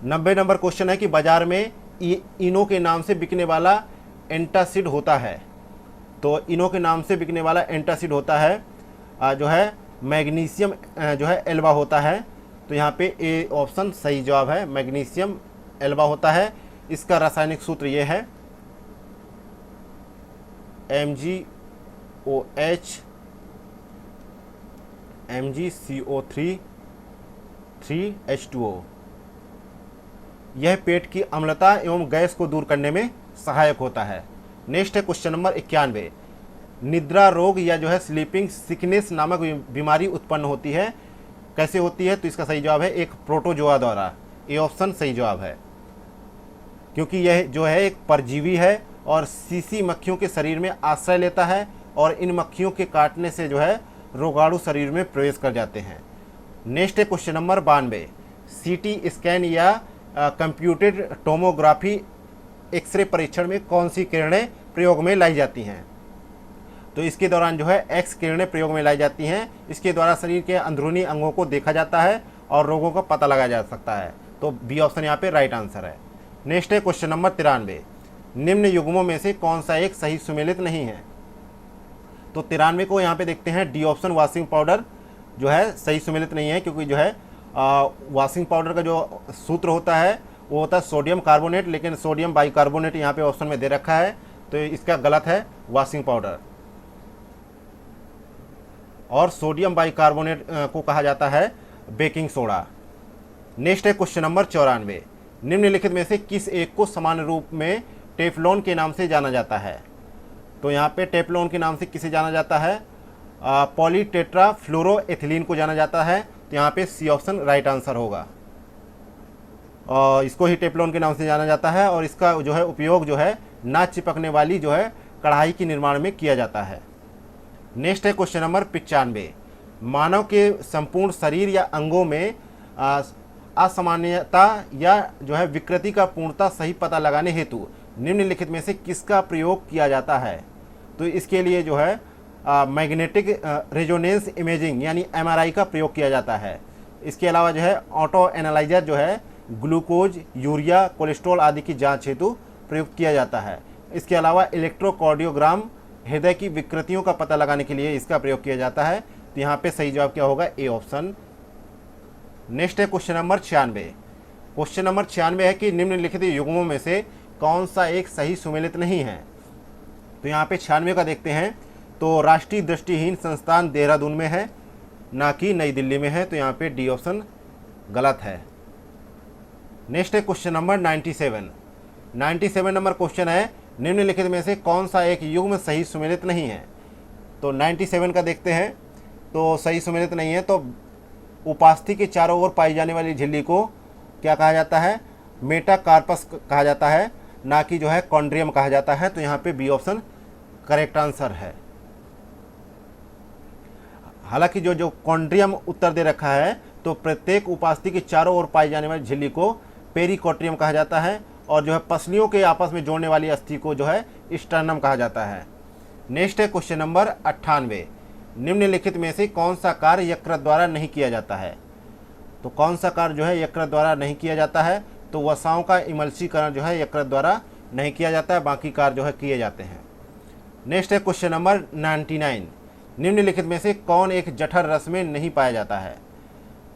90 नंबर क्वेश्चन है कि बाजार में इनो के नाम से बिकने वाला एंटासिड होता है। तो इनो के नाम से बिकने वाला एंटासिड होता है जो है मैग्नीशियम जो है एल्बा होता है। तो यहाँ पे ए ऑप्शन सही जवाब है, मैग्नीशियम एल्बा होता है। इसका रासायनिक सूत्र ये है MgOH MgCO3 3H2O। यह पेट की अम्लता एवं गैस को दूर करने में सहायक होता है। नेक्स्ट है क्वेश्चन नंबर 91। निद्रा रोग या जो है स्लीपिंग सिकनेस नामक बीमारी उत्पन्न होती है, कैसे होती है। तो इसका सही जवाब है एक प्रोटोजोआ द्वारा। ए ऑप्शन सही जवाब है, क्योंकि यह जो है एक परजीवी है और सीसी मक्खियों के शरीर में आश्रय लेता है और इन मक्खियों के काटने से जो है रोगाणु शरीर में प्रवेश कर जाते हैं। नेक्स्ट है क्वेश्चन नंबर 92। सीटी स्कैन या कंप्यूटेड टोमोग्राफी एक्सरे परीक्षण में कौन सी किरणें प्रयोग में लाई जाती हैं। तो इसके दौरान जो है एक्स किरणें प्रयोग में लाई जाती हैं। इसके द्वारा शरीर के अंदरूनी अंगों को देखा जाता है और रोगों का पता लगाया जा सकता है। तो बी ऑप्शन यहाँ पे राइट आंसर है। नेक्स्ट है क्वेश्चन नंबर 93। निम्न युग्मों में से कौन सा एक सही सुमेलित नहीं है। तो 93 को यहाँ पे देखते हैं, डी ऑप्शन वॉशिंग पाउडर जो है सही सुमेलित नहीं है, क्योंकि जो है वॉशिंग पाउडर का जो सूत्र होता है वो होता है सोडियम कार्बोनेट, लेकिन सोडियम बाइकार्बोनेट यहाँ पे ऑप्शन में दे रखा है, तो इसका गलत है वॉशिंग पाउडर। और सोडियम बाइकार्बोनेट को कहा जाता है बेकिंग सोडा। नेक्स्ट है क्वेश्चन नंबर 94। निम्नलिखित में से किस एक को सामान्य रूप में टेफ्लॉन के नाम से जाना जाता है। तो यहाँ पे टेफ्लॉन के नाम से किसे जाना जाता है, पॉलीटेट्रा फ्लोरोएथिलीन को जाना जाता है। तो यहाँ पे सी ऑप्शन राइट आंसर होगा, और इसको ही टेफ्लॉन के नाम से जाना जाता है और इसका जो है उपयोग जो है ना चिपकने वाली जो है कढ़ाई के निर्माण में किया जाता है। नेक्स्ट है क्वेश्चन नंबर 95। मानव के संपूर्ण शरीर या अंगों में असामान्यता या जो है विकृति का पूर्णतः सही पता लगाने हेतु निम्नलिखित में से किसका प्रयोग किया जाता है। तो इसके लिए जो है मैग्नेटिक रेजोनेंस इमेजिंग यानी MRI का प्रयोग किया जाता है। इसके अलावा जो है ऑटो एनालाइजर जो है ग्लूकोज, यूरिया, कोलेस्ट्रॉल आदि की जांच हेतु प्रयुक्त किया जाता है। इसके अलावा इलेक्ट्रोकार्डियोग्राम हृदय की विकृतियों का पता लगाने के लिए इसका प्रयोग किया जाता है। तो यहाँ पे सही जवाब क्या होगा, ए ऑप्शन। नेक्स्ट है क्वेश्चन नंबर 96। क्वेश्चन नंबर 96 है कि निम्नलिखित युग्मों में से कौन सा एक सही सुमेलित नहीं है। तो यहाँ पे 96 का देखते हैं, तो राष्ट्रीय दृष्टिहीन संस्थान देहरादून में है, ना कि नई दिल्ली में है। तो यहाँ पे डी ऑप्शन गलत है। नेक्स्ट है क्वेश्चन नंबर 97। 97 नंबर क्वेश्चन है, निम्नलिखित में से कौन सा एक युग्म सही सुमेलित नहीं है। तो 97 का देखते हैं, तो सही सुमेलित नहीं है, तो उपास्थि के चारों ओर पाई जाने वाली झिल्ली को क्या कहा जाता है? मेटाकार्पस कहा जाता है, ना कि जो है कॉन्ड्रियम कहा जाता है। तो यहाँ पे बी ऑप्शन करेक्ट आंसर है। हालांकि जो कॉन्ड्रियम उत्तर दे रखा है, तो प्रत्येक उपास्थि के चारों ओर पाई जाने वाली झिल्ली को पेरिकोट्रियम कहा जाता है, और जो है पसलियों के आपस में जोड़ने वाली अस्थि को जो है स्टर्नम कहा जाता है। नेक्स्ट है क्वेश्चन नंबर 98। निम्नलिखित में से कौन सा कार्य यकृत द्वारा नहीं किया जाता है? तो कौन सा कार्य जो है यकृत द्वारा नहीं किया जाता है? तो वसाओं का इमल्सीकरण जो है यकृत द्वारा नहीं किया जाता है, बाकी कार्य जो है किए जाते हैं। नेक्स्ट है क्वेश्चन नंबर 99। निम्नलिखित में से कौन एक जठर रस में नहीं पाया जाता है?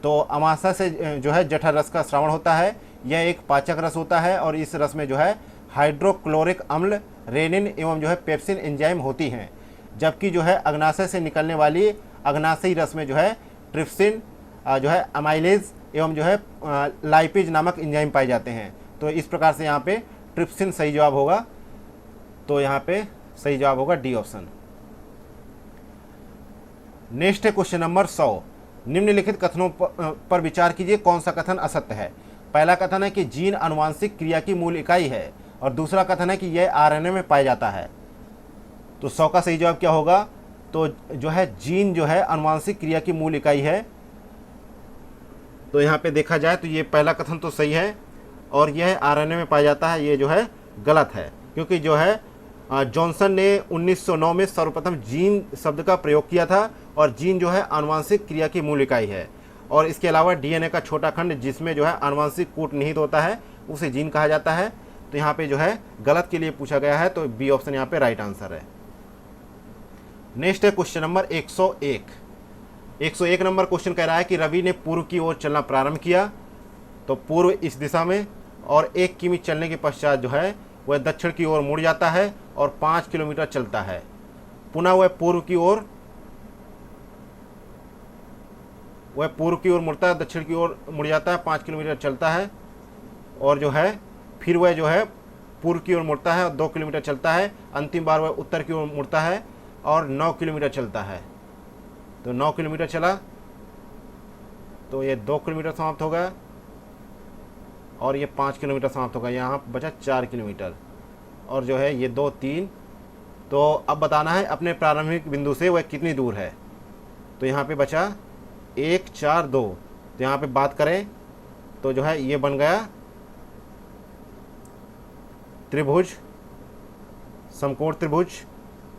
तो अमाशय से जो है जठर रस का श्रावण होता है। यह एक पाचक रस होता है, और इस रस में जो है हाइड्रोक्लोरिक अम्ल, रेनिन एवं जो है पेप्सिन एंजाइम होती हैं। जबकि जो है अग्नाशय से निकलने वाली अग्नाशयी रस में जो है ट्रिप्सिन, जो है अमाइलेज एवं जो है लाइपेज नामक एंजाइम पाए जाते हैं। तो इस प्रकार से यहाँ पे ट्रिप्सिन सही जवाब होगा। तो यहाँ पे सही जवाब होगा डी ऑप्शन। नेक्स्ट है क्वेश्चन नंबर 100। निम्नलिखित कथनों पर विचार कीजिए, कौन सा कथन असत्य है? पहला कथन है कि जीन आनुवांशिक क्रिया की मूल इकाई है, और दूसरा कथन है कि यह आरएनए में पाया जाता है। तो 100 का सही जवाब क्या होगा? तो जो है जीन जो है आनुवांशिक क्रिया की मूल इकाई है। तो यहाँ पे देखा जाए तो ये पहला कथन तो सही है, और यह आरएनए में पाया जाता है, ये जो है गलत है। क्योंकि जो है जॉनसन ने 1909 में सर्वप्रथम जीन शब्द का प्रयोग किया था, और जीन जो है आनुवांशिक क्रिया की मूल इकाई है। और इसके अलावा डीएनए का छोटा खंड जिसमें जो है आनुवांशिक कूट निहित होता है, उसे जीन कहा जाता है। तो यहाँ पे जो है गलत के लिए पूछा गया है, तो बी ऑप्शन यहाँ पे राइट आंसर है। नेक्स्ट है क्वेश्चन नंबर 101। 101 नंबर क्वेश्चन कह रहा है कि रवि ने पूर्व की ओर चलना प्रारंभ किया। तो पूर्व इस दिशा में, और 1 किमी चलने के पश्चात जो है वह दक्षिण की ओर मुड़ जाता है और 5 किलोमीटर चलता है। पुनः वह पूर्व की ओर मुड़ता है, दक्षिण की ओर मुड़ जाता है, 5 किलोमीटर चलता है, और जो है फिर वह जो है पूर्व की ओर मुड़ता है और 2 किलोमीटर चलता है। अंतिम बार वह उत्तर की ओर मुड़ता है और 9 किलोमीटर चलता है। तो 9 किलोमीटर चला, तो ये 2 किलोमीटर समाप्त हो गया, और ये 5 किलोमीटर समाप्त होगा। यहाँ बचा 4 किलोमीटर, और जो है ये 2, 3। तो अब बताना है अपने प्रारंभिक बिंदु से वह कितनी दूर है। तो यहाँ पे बचा 1, 4, 2। तो यहाँ पे बात करें तो जो है ये बन गया त्रिभुज, समकोण त्रिभुज।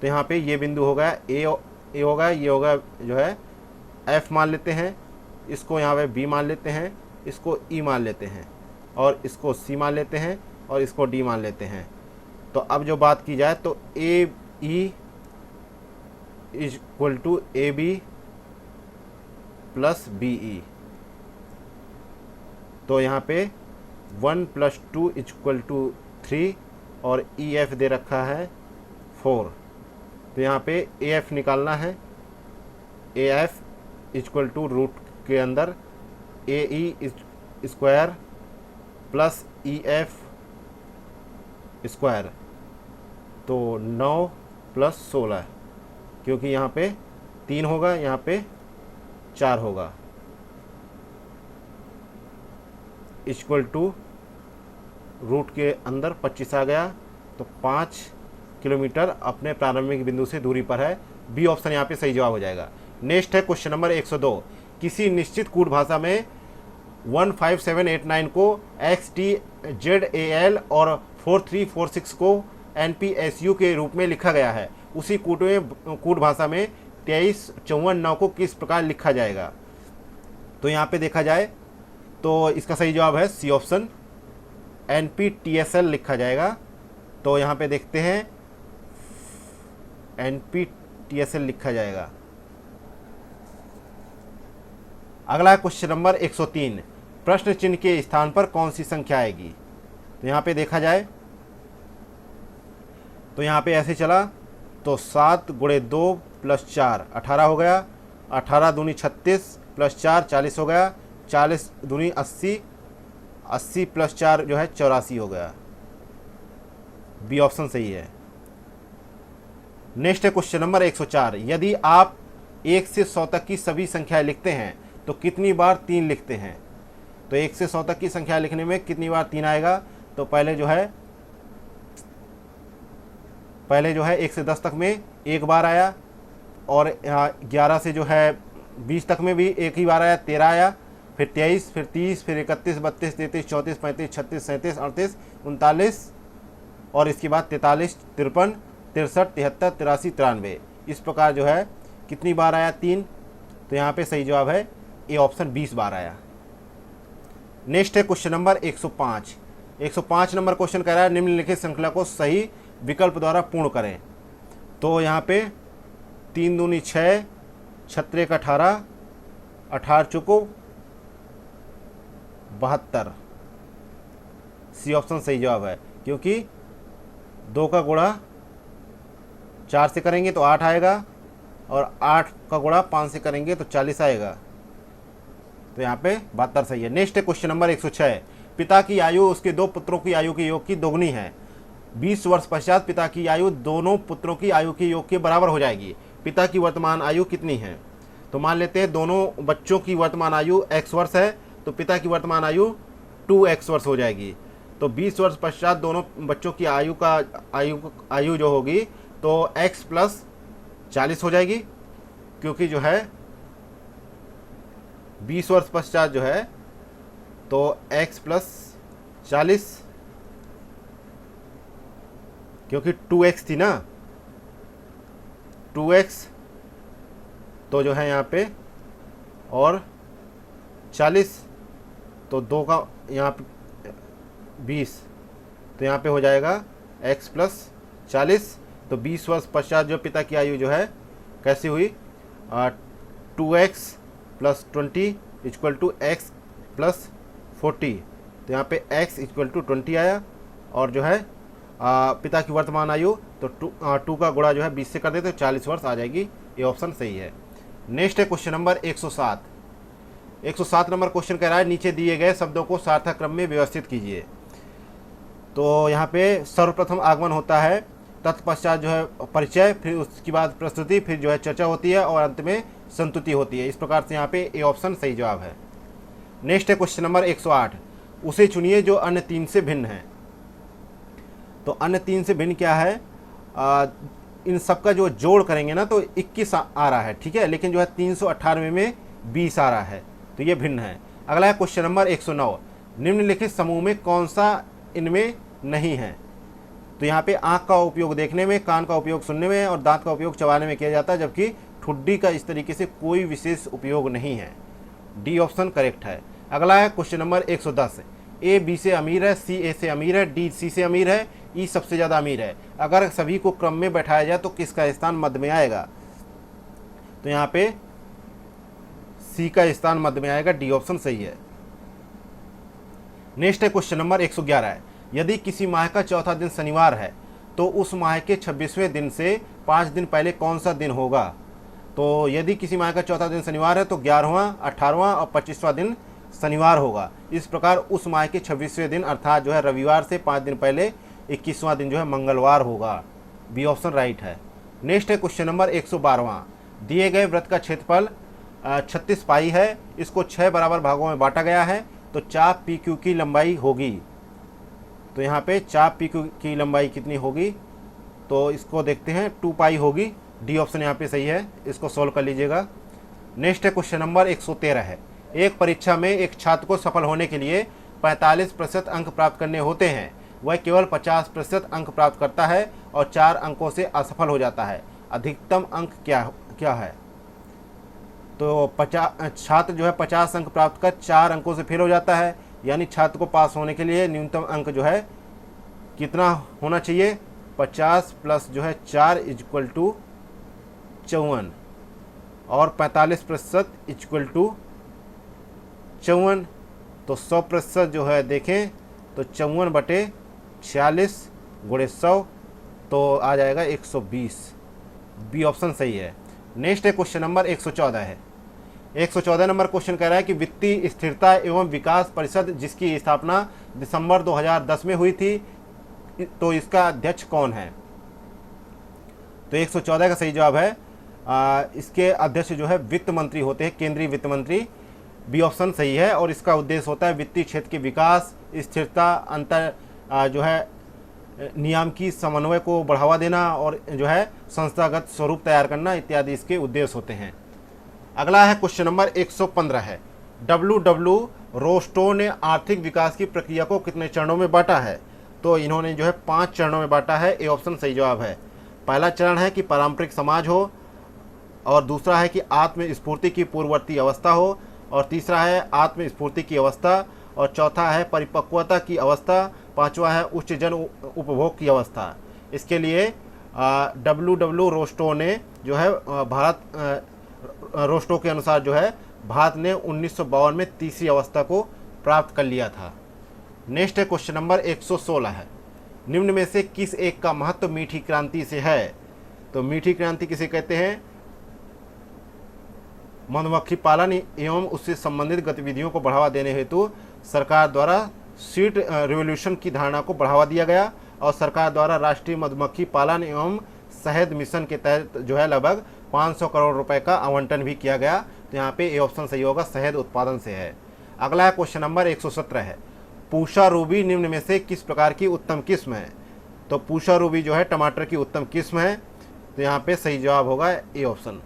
तो यहाँ पे ये बिंदु हो गया ए होगा, ये होगा जो है एफ मान लेते हैं, इसको यहाँ पे बी मान लेते हैं, इसको ई मान लेते हैं, और इसको सी मान लेते हैं, और इसको डी मान लेते हैं। तो अब जो बात की जाए तो A E is equal to A B plus B E. तो यहाँ पे 1 + 2 इज इक्वल टू 3, और ई एफ दे रखा है 4। तो यहाँ पे ए एफ निकालना है। A F equal to root के अंदर A E square plus E F square, तो 9 + 16, क्योंकि यहाँ पे 3 होगा, यहाँ पे 4 होगा, इक्वल टू रूट के अंदर 25 आ गया। तो 5 किलोमीटर अपने प्रारंभिक बिंदु से दूरी पर है। बी ऑप्शन यहाँ पे सही जवाब हो जाएगा। नेक्स्ट है क्वेश्चन नंबर 102। किसी निश्चित कूट भाषा में 15789 को XTZAL और 4346 को NPSU के रूप में लिखा गया है। उसी कूट भाषा में 2354 को किस प्रकार लिखा जाएगा? तो यहाँ पे देखा जाए तो इसका सही जवाब है सी ऑप्शन, NPTSL लिखा जाएगा। तो यहाँ पे देखते हैं NPTSL लिखा जाएगा। अगला क्वेश्चन नंबर 103। प्रश्न चिन्ह के स्थान पर कौन सी संख्या आएगी? तो यहाँ पे देखा जाए तो यहाँ पे ऐसे चला तो 7 × 2 + 4 18 हो गया, 18 दूनी 36 + 4 40 हो गया, 40 दूनी 80, 80 + 4 जो है 84 हो गया। बी ऑप्शन सही है। नेक्स्ट है क्वेश्चन नंबर 104। यदि आप 1 से 100 तक की सभी संख्याएं लिखते हैं तो कितनी बार 3 लिखते हैं? तो 1 से 100 तक की संख्या लिखने में कितनी बार 3 आएगा? तो पहले जो है 1 से 10 तक में एक बार आया, और 11 से जो है 20 तक में भी एक ही बार आया, 13 आया, फिर 23, फिर 30, फिर 31, 32, 33, 34, 35, 36, 37, 38, 39, और इसके बाद 43, 53, 63, 73, 83, 93। इस प्रकार जो है कितनी बार आया? 3। तो यहाँ पे सही जवाब है ए ऑप्शन 20 बार आया। नेक्स्ट है क्वेश्चन नंबर 105। 105 नंबर क्वेश्चन कह रहा है निम्नलिखित श्रृंखला को सही विकल्प द्वारा पूर्ण करें। तो यहाँ पे 3 दूनी 6, 6 एक 18, 18 चौको 72। सी ऑप्शन सही जवाब है, क्योंकि 2 का गुणा 4 से करेंगे तो 8 आएगा, और 8 का गुणा 5 से करेंगे तो 40 आएगा। तो यहाँ पे 72 सही है। नेक्स्ट है क्वेश्चन नंबर 106। पिता की आयु उसके 2 पुत्रों की आयु के योग की दोगुनी है। 20 वर्ष पश्चात पिता की आयु दोनों पुत्रों की आयु के योग के बराबर हो जाएगी। पिता की वर्तमान आयु कितनी है? तो मान लेते हैं दोनों बच्चों की वर्तमान आयु x वर्ष है, तो पिता की वर्तमान आयु 2x वर्ष हो जाएगी। तो 20 वर्ष पश्चात दोनों बच्चों की आयु जो होगी तो x प्लस 40 हो जाएगी, क्योंकि जो है 20 वर्ष पश्चात जो है तो x प्लस 40, क्योंकि 2x थी ना, 2x तो जो है यहाँ पे, और 40 तो 2 का यहाँ पे 20, तो यहाँ पे हो जाएगा x प्लस 40। तो 20 वर्ष पश्चात जो पिता की आयु जो है कैसी हुई? 2x plus 20 equal to x plus 40। तो यहाँ पे x इक्वल टू 20 आया, और जो है पिता की वर्तमान आयु तो 2 का गुणा जो है 20 से कर देते तो 40 वर्ष आ जाएगी। ये ऑप्शन सही है। नेक्स्ट है क्वेश्चन नंबर 107। 107 नंबर क्वेश्चन कह रहा है नीचे दिए गए शब्दों को सार्थक क्रम में व्यवस्थित कीजिए। तो यहाँ पे सर्वप्रथम आगमन होता है, तत्पश्चात जो है परिचय, फिर उसके बाद प्रस्तुति, फिर जो है चर्चा होती है, और अंत में संतुति होती है। इस प्रकार से यहाँ पे ए ऑप्शन सही जवाब है। नेक्स्ट है क्वेश्चन नंबर 108। उसे चुनिए जो अन्य 3 से भिन्न है। तो अन्य 3 से भिन्न क्या है? इन सब का जो जोड़ करेंगे ना तो 21 आ रहा है, ठीक है, लेकिन जो है 398 में 20 आ रहा है, तो ये भिन्न है। अगला है क्वेश्चन नंबर 109। निम्नलिखित समूह में कौन सा इनमें नहीं है? तो यहाँ पे आँख का उपयोग देखने में, कान का उपयोग सुनने में, और दांत का उपयोग चबाने में किया जाता है, जबकि ठुड्डी का इस तरीके से कोई विशेष उपयोग नहीं है। डी ऑप्शन करेक्ट है। अगला है क्वेश्चन नंबर 110। ए बी से अमीर है, सी ए से अमीर है, डी सी से अमीर है, ई सबसे ज़्यादा अमीर है। अगर सभी को क्रम में बैठाया जाए तो किसका स्थान मध्य में आएगा? तो यहाँ पे सी का स्थान मध्य में आएगा। डी ऑप्शन सही है। नेक्स्ट है क्वेश्चन नंबर 111। यदि किसी माह का चौथा दिन शनिवार है तो उस माह के 26वें दिन से 5 दिन पहले कौन सा दिन होगा? तो यदि किसी माह का चौथा दिन शनिवार है तो 11वां, 18वां और 25वां दिन शनिवार होगा। इस प्रकार उस माह के 26वें दिन अर्थात जो है रविवार से 5 दिन पहले 21वां दिन जो है मंगलवार होगा। बी ऑप्शन राइट है। नेक्स्ट है क्वेश्चन नंबर 112। दिए गए वृत्त का क्षेत्रफल 36 पाई है, इसको 6 बराबर भागों में बांटा गया है, तो चाप पी क्यू की लंबाई होगी। तो यहाँ पे चाप पी क्यू की लंबाई कितनी होगी? तो इसको देखते हैं, 2 पाई होगी। डी ऑप्शन यहाँ पे सही है, इसको सॉल्व कर लीजिएगा। नेक्स्ट है क्वेश्चन नंबर 113 है। एक परीक्षा में एक छात्र को सफल होने के लिए 45% अंक प्राप्त करने होते हैं, वह केवल 50% अंक प्राप्त करता है और 4 अंकों से असफल हो जाता है। अधिकतम अंक क्या है? तो छात्र जो है 50 अंक प्राप्त कर 4 अंकों से फेल हो जाता है, यानी छात्र को पास होने के लिए न्यूनतम अंक जो है कितना होना चाहिए? 50 प्लस जो है 4 इक्वल टू 54, और 45% इक्वल टू 54। तो 100% जो है देखें तो 54/46 गुणे 100 तो आ जाएगा 120। बी ऑप्शन सही है। नेक्स्ट है क्वेश्चन नंबर 114 है। 114 नंबर क्वेश्चन कह रहा है कि वित्तीय स्थिरता एवं विकास परिषद जिसकी स्थापना दिसंबर 2010 में हुई थी, तो इसका अध्यक्ष कौन है? तो 114 का सही जवाब है इसके अध्यक्ष जो है वित्त मंत्री होते हैं, केंद्रीय वित्त मंत्री। बी ऑप्शन सही है। और इसका उद्देश्य होता है वित्तीय क्षेत्र के विकास, स्थिरता, अंतर जो है नियामकीय समन्वय को बढ़ावा देना और जो है संस्थागत स्वरूप तैयार करना इत्यादि इसके उद्देश्य होते हैं। अगला है क्वेश्चन नंबर 115 है, डब्ल्यू रोस्टो ने आर्थिक विकास की प्रक्रिया को कितने चरणों में बांटा है? तो इन्होंने जो है 5 चरणों में बांटा है। ए ऑप्शन सही जवाब है। पहला चरण है कि पारंपरिक समाज हो, और दूसरा है कि आत्मस्फूर्ति की पूर्ववर्ती अवस्था हो, और तीसरा है आत्मस्फूर्ति की अवस्था, और चौथा है परिपक्वता की अवस्था, पांचवा है उच्च जन उपभोग की अवस्था। इसके लिए डब्ल्यू रोस्टो ने जो है रोस्टो के अनुसार जो है भारत ने 1952 में तीसरी अवस्था को प्राप्त कर लिया था। नेक्स्ट है क्वेश्चन नंबर 116 है, निम्न में से किस एक का महत्व मीठी क्रांति से है? तो मीठी क्रांति किसे कहते हैं? मधुमक्खी पालन एवं उससे संबंधित गतिविधियों को बढ़ावा देने हेतु सरकार द्वारा सीड रिवोल्यूशन की धारणा को बढ़ावा दिया गया, और सरकार द्वारा राष्ट्रीय मधुमक्खी पालन एवं शहद मिशन के तहत जो है लगभग 500 करोड़ रुपए का आवंटन भी किया गया। तो यहाँ पे ए ऑप्शन सही होगा, शहद उत्पादन से है। अगला है क्वेश्चन नंबर 117 है, पूषा रूबी निम्न में से किस प्रकार की उत्तम किस्म है? तो पूषा रूबी जो है टमाटर की उत्तम किस्म है। तो यहाँ पे सही जवाब होगा ए ऑप्शन।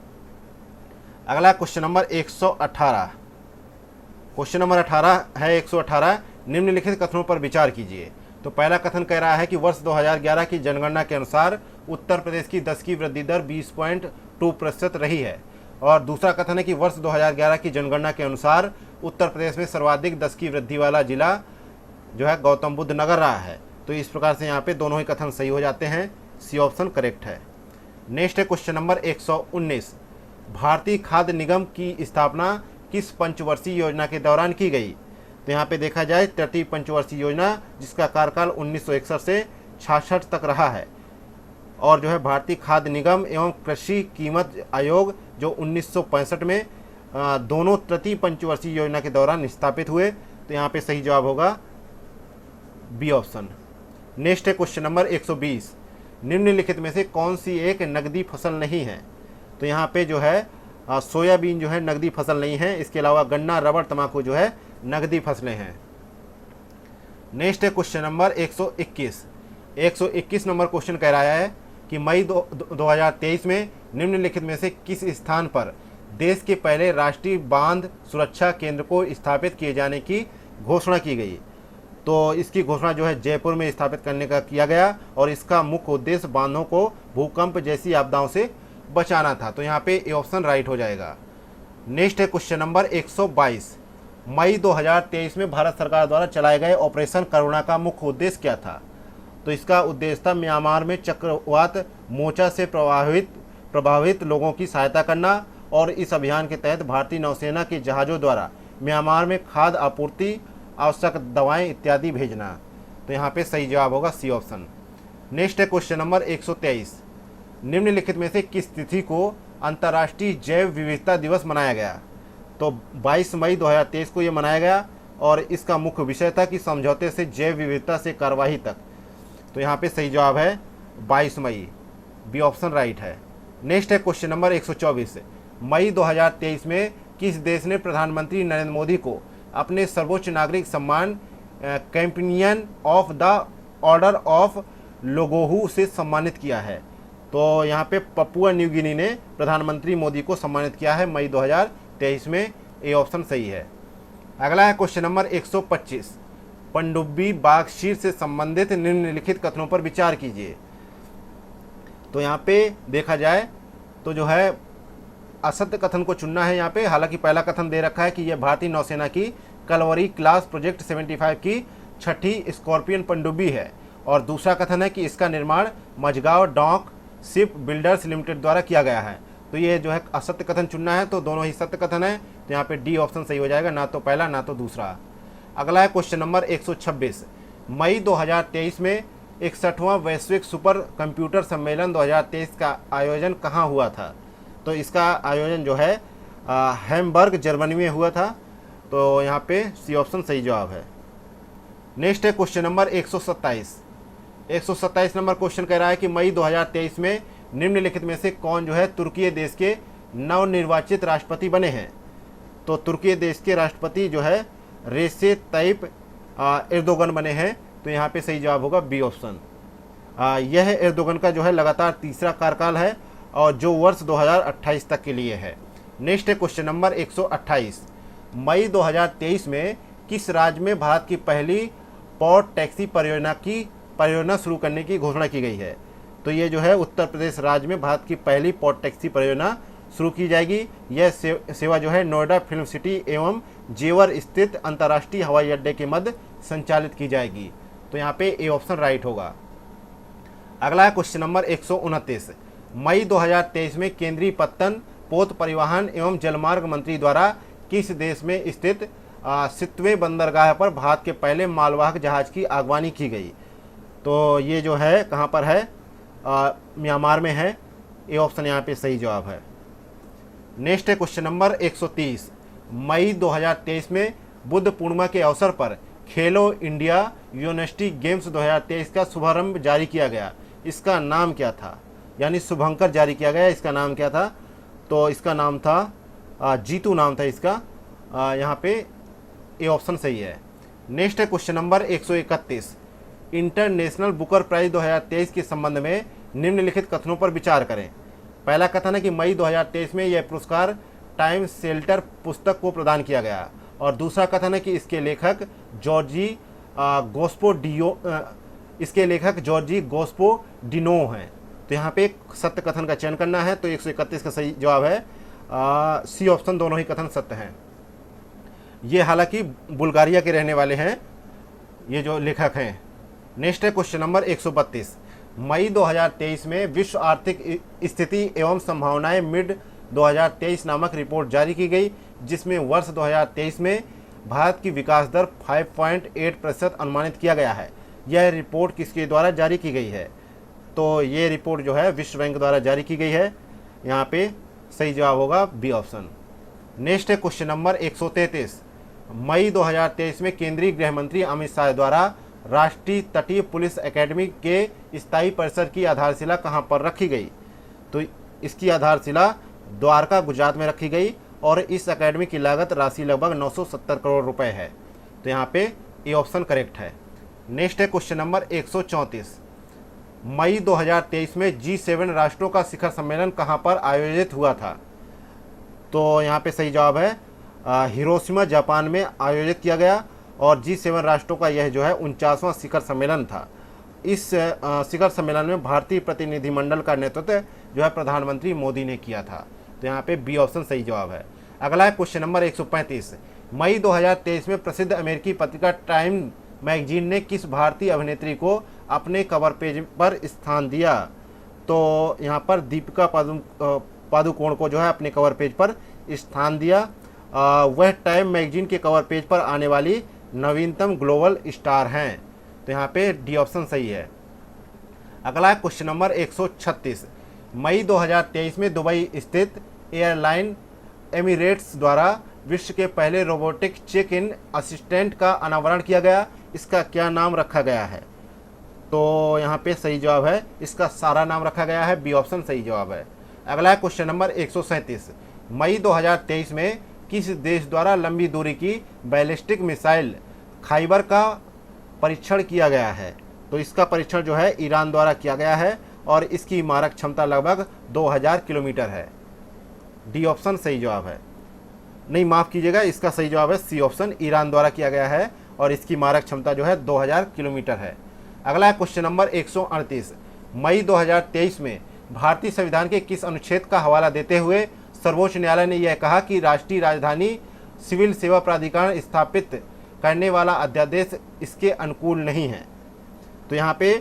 अगला क्वेश्चन नंबर 118, क्वेश्चन नंबर 18 है 118, निम्नलिखित कथनों पर विचार कीजिए। तो पहला कथन कह रहा है कि वर्ष 2011 की जनगणना के अनुसार उत्तर प्रदेश की 10 की वृद्धि दर 20.2% रही है, और दूसरा कथन है कि वर्ष 2011 की जनगणना के अनुसार उत्तर प्रदेश में सर्वाधिक 10 की वृद्धि वाला जिला जो है गौतम बुद्ध नगर रहा है। तो इस प्रकार से यहाँ पे दोनों ही कथन सही हो जाते हैं, सी ऑप्शन करेक्ट है। नेक्स्ट है क्वेश्चन नंबर 119, भारतीय खाद्य निगम की स्थापना किस पंचवर्षीय योजना के दौरान की गई? तो यहाँ पे देखा जाए तृतीय पंचवर्षीय योजना, जिसका कार्यकाल 1961 से 66 तक रहा है, और जो है भारतीय खाद्य निगम एवं कृषि कीमत आयोग जो 1965 में दोनों तृतीय पंचवर्षीय योजना के दौरान स्थापित हुए। तो यहाँ पे सही जवाब होगा बी ऑप्शन। नेक्स्ट है क्वेश्चन नंबर 120, निम्नलिखित में से कौन सी एक नकदी फसल नहीं है? तो यहाँ पे जो है सोयाबीन जो है नकदी फसल नहीं है। इसके अलावा गन्ना, रबड़, तंबाकू जो है नकदी फसलें हैं। नेक्स्ट है क्वेश्चन नंबर 121, 121 नंबर क्वेश्चन कह रहा है कि मई 2023 में निम्नलिखित में से किस स्थान पर देश के पहले राष्ट्रीय बांध सुरक्षा केंद्र को स्थापित किए जाने की घोषणा की गई? तो इसकी घोषणा जो है जयपुर में स्थापित करने का किया गया, और इसका मुख्य उद्देश्य बांधों को भूकंप जैसी आपदाओं से बचाना था। तो यहाँ पे ए ऑप्शन राइट हो जाएगा। नेक्स्ट है क्वेश्चन नंबर 122, मई 2023 में भारत सरकार द्वारा चलाए गए ऑपरेशन करुणा का मुख्य उद्देश्य क्या था? तो इसका उद्देश्य था म्यांमार में चक्रवात मोर्चा से प्रभावित लोगों की सहायता करना, और इस अभियान के तहत भारतीय नौसेना के जहाज़ों द्वारा म्यांमार में खाद्य आपूर्ति, आवश्यक दवाएं इत्यादि भेजना। तो यहाँ पे सही जवाब होगा सी ऑप्शन। नेक्स्ट है क्वेश्चन नंबर 123, निम्नलिखित में से किस तिथि को अंतर्राष्ट्रीय जैव विविधता दिवस मनाया गया? तो 22 मई 2023 को ये मनाया गया, और इसका मुख्य विषय था कि समझौते से जैव विविधता से कार्यवाही तक। तो यहाँ पे सही जवाब है 22 मई, बी ऑप्शन राइट है। नेक्स्ट है क्वेश्चन नंबर 124, मई 2023 में किस देश ने प्रधानमंत्री नरेंद्र मोदी को अपने सर्वोच्च नागरिक सम्मान companion of the order of Logohu से सम्मानित किया है? तो यहाँ पे पपुआ न्यू गिनी ने प्रधानमंत्री मोदी को सम्मानित किया है मई 2023 में। ए ऑप्शन सही है। अगला है क्वेश्चन नंबर 125, पनडुब्बी बाघ शीर से संबंधित निम्नलिखित कथनों पर विचार कीजिए। तो यहाँ पे देखा जाए तो जो है असत्य कथन को चुनना है यहाँ पे। हालांकि पहला कथन दे रखा है कि यह भारतीय नौसेना की कलवरी क्लास प्रोजेक्ट 75 की 6ठी स्कॉर्पियन पनडुब्बी है, और दूसरा कथन है कि इसका निर्माण Mazagon dock shipbuilders limited द्वारा किया गया है। तो ये जो है असत्य कथन चुनना है, तो दोनों ही सत्य कथन है। तो यहाँ पे डी ऑप्शन सही हो जाएगा, ना तो पहला ना तो दूसरा। अगला है क्वेश्चन नंबर 126, मई 2023 में 61वां वैश्विक सुपर कंप्यूटर सम्मेलन 2023 का आयोजन कहाँ हुआ था? तो इसका आयोजन जो है हैम्बर्ग जर्मनी में हुआ था। तो यहाँ पे सी ऑप्शन सही जवाब है। नेक्स्ट है क्वेश्चन नंबर 127, 127 नंबर क्वेश्चन कह रहा है कि मई 2023 में निम्नलिखित में से कौन जो है तुर्की देश के नवनिर्वाचित राष्ट्रपति बने हैं? तो तुर्की देश के राष्ट्रपति जो है रेसेप ताइप एर्दोगन बने हैं। तो यहाँ पे सही जवाब होगा बी ऑप्शन। यह एर्दोगन का जो है लगातार तीसरा कार्यकाल है और जो वर्ष 2028 तक के लिए है। नेक्स्ट है क्वेश्चन नंबर 128। मई 2023 में किस राज्य में भारत की पहली पोर्ट टैक्सी परियोजना शुरू करने की घोषणा की गई है? तो ये जो है उत्तर प्रदेश राज्य में भारत की पहली पोर्ट टैक्सी परियोजना शुरू की जाएगी। यह सेवा जो है नोएडा फिल्म सिटी एवं जेवर स्थित अंतर्राष्ट्रीय हवाई अड्डे के मध्य संचालित की जाएगी। तो यहाँ पे ए ऑप्शन राइट होगा। अगला है क्वेश्चन नंबर 129। मई 2023 में केंद्रीय पत्तन पोत परिवहन एवं जलमार्ग मंत्री द्वारा किस देश में स्थित सितवे बंदरगाह पर भारत के पहले मालवाहक जहाज की अगवानी की गई? तो ये जो है कहाँ पर है? म्यांमार में है। ए ऑप्शन यहाँ पे सही जवाब है। नेक्स्ट है क्वेश्चन नंबर 130। मई 2023 में बुद्ध पूर्णिमा के अवसर पर खेलो इंडिया यूनिवर्सिटी गेम्स 2023 का शुभारंभ जारी किया गया। इसका नाम क्या था? यानी शुभंकर जारी किया गया, इसका नाम क्या था? तो इसका नाम था जीतू नाम था इसका। यहाँ पे ए ऑप्शन सही है। नेक्स्ट है question number 131। International Booker prize 2023 के संबंध में निम्नलिखित कथनों पर विचार करें। पहला कथन है कि मई 2023 में यह पुरस्कार टाइम शेल्टर पुस्तक को प्रदान किया गया, और दूसरा कथन है कि इसके लेखक जॉर्जी गोस्पोडिनो हैं। तो यहाँ पे एक सत्य कथन का चयन करना है। तो 131 का सही जवाब है सी ऑप्शन। दोनों ही कथन सत्य हैं। ये हालांकि बुल्गारिया के रहने वाले हैं ये जो लेखक हैं। नेक्स्ट है क्वेश्चन नंबर 132। मई 2023 में विश्व आर्थिक स्थिति एवं संभावनाएं मिड 2023 नामक रिपोर्ट जारी की गई, जिसमें वर्ष 2023 में भारत की विकास दर 5.8% अनुमानित किया गया है। यह रिपोर्ट किसके द्वारा जारी की गई है? तो ये रिपोर्ट जो है विश्व बैंक द्वारा जारी की गई है। यहाँ पे सही जवाब होगा बी ऑप्शन। नेक्स्ट है क्वेश्चन नंबर 133। मई 2023 में केंद्रीय गृह मंत्री अमित शाह द्वारा राष्ट्रीय तटीय पुलिस एकेडमी के स्थायी परिसर की आधारशिला कहां पर रखी गई? तो इसकी आधारशिला द्वारका गुजरात में रखी गई और इस एकेडमी की लागत राशि लगभग 970 करोड़ रुपए है। तो यहाँ पे ए ऑप्शन करेक्ट है। नेक्स्ट है क्वेश्चन नंबर 134। मई 2023 में G7 राष्ट्रों का शिखर सम्मेलन कहां पर आयोजित हुआ था? तो यहाँ पे सही जवाब है हिरोशिमा जापान में आयोजित किया गया, और G7 राष्ट्रों का यह जो है 49वां शिखर सम्मेलन था। इस शिखर सम्मेलन में भारतीय प्रतिनिधिमंडल का नेतृत्व जो है प्रधानमंत्री मोदी ने किया था। तो यहाँ पे बी ऑप्शन सही जवाब है। अगला है क्वेश्चन नंबर 135। मई 2023 में प्रसिद्ध अमेरिकी पत्रिका टाइम मैगजीन ने किस भारतीय अभिनेत्री को अपने कवर पेज पर स्थान दिया? तो यहाँ पर दीपिका पादुकोण को जो है अपने कवर पेज पर स्थान दिया। वह टाइम मैगजीन के कवर पेज पर आने वाली नवीनतम ग्लोबल स्टार हैं। तो यहाँ पे डी ऑप्शन सही है। अगला है क्वेश्चन नंबर 136। मई 2023 में दुबई स्थित एयरलाइन एमिरेट्स द्वारा विश्व के पहले रोबोटिक चेक इन असिस्टेंट का अनावरण किया गया। इसका क्या नाम रखा गया है? तो यहाँ पे सही जवाब है इसका सारा नाम रखा गया है। बी ऑप्शन सही जवाब है। अगला है क्वेश्चन नंबर 137। मई 2023 में किस देश द्वारा लंबी दूरी की बैलिस्टिक मिसाइल खाइबर का परीक्षण किया गया है? तो इसका परीक्षण जो है ईरान द्वारा किया गया है और इसकी मारक क्षमता लगभग 2000 किलोमीटर है। डी ऑप्शन सही जवाब है। नहीं, माफ़ कीजिएगा, इसका सही जवाब है सी ऑप्शन। ईरान द्वारा किया गया है और इसकी मारक क्षमता जो है 2000 किलोमीटर है। अगला है क्वेश्चन नंबर 138। मई 2023 में भारतीय संविधान के किस अनुच्छेद का हवाला देते हुए सर्वोच्च न्यायालय ने यह कहा कि राष्ट्रीय राजधानी सिविल सेवा प्राधिकरण स्थापित करने वाला अध्यादेश इसके अनुकूल नहीं है? तो यहाँ पे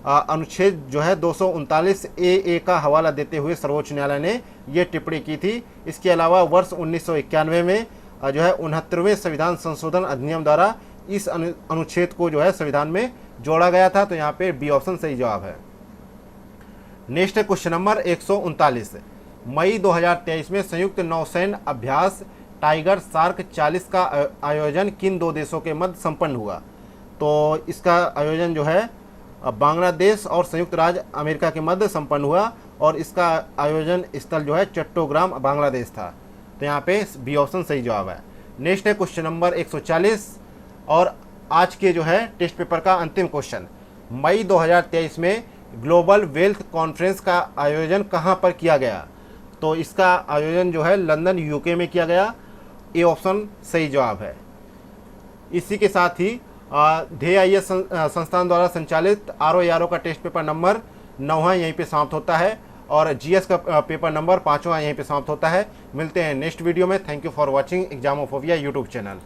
अनुच्छेद जो है 239 ए का हवाला देते हुए सर्वोच्च न्यायालय ने यह टिप्पणी की थी। इसके अलावा वर्ष 1991 में जो है 69वें संविधान संशोधन अधिनियम द्वारा इस अनुच्छेद को जो है संविधान में जोड़ा गया था। तो यहाँ पे बी ऑप्शन सही जवाब है। नेक्स्ट है क्वेश्चन नंबर 139। मई 2023 में संयुक्त नौसैन्य अभ्यास टाइगर शार्क 40 का आयोजन किन दो देशों के मध्य संपन्न हुआ? तो इसका आयोजन जो है बांग्लादेश और संयुक्त राज्य अमेरिका के मध्य संपन्न हुआ और इसका आयोजन स्थल जो है चट्टोग्राम बांग्लादेश था। तो यहाँ पे बी ऑप्शन सही जवाब है। नेक्स्ट है क्वेश्चन नंबर 140 और आज के जो है टेस्ट पेपर का अंतिम क्वेश्चन। मई 2023 में ग्लोबल वेल्थ कॉन्फ्रेंस का आयोजन कहाँ पर किया गया? तो इसका आयोजन जो है लंदन यूके में किया गया। ए ऑप्शन सही जवाब है। इसी के साथ ही ध्येय आईएएस संस्थान द्वारा संचालित आरओ का टेस्ट पेपर नंबर 9 यहीं पे समाप्त होता है और जीएस का पेपर नंबर 5वां यहीं पे समाप्त होता है। मिलते हैं नेक्स्ट वीडियो में। Thank you for watching Examophobia YouTube channel.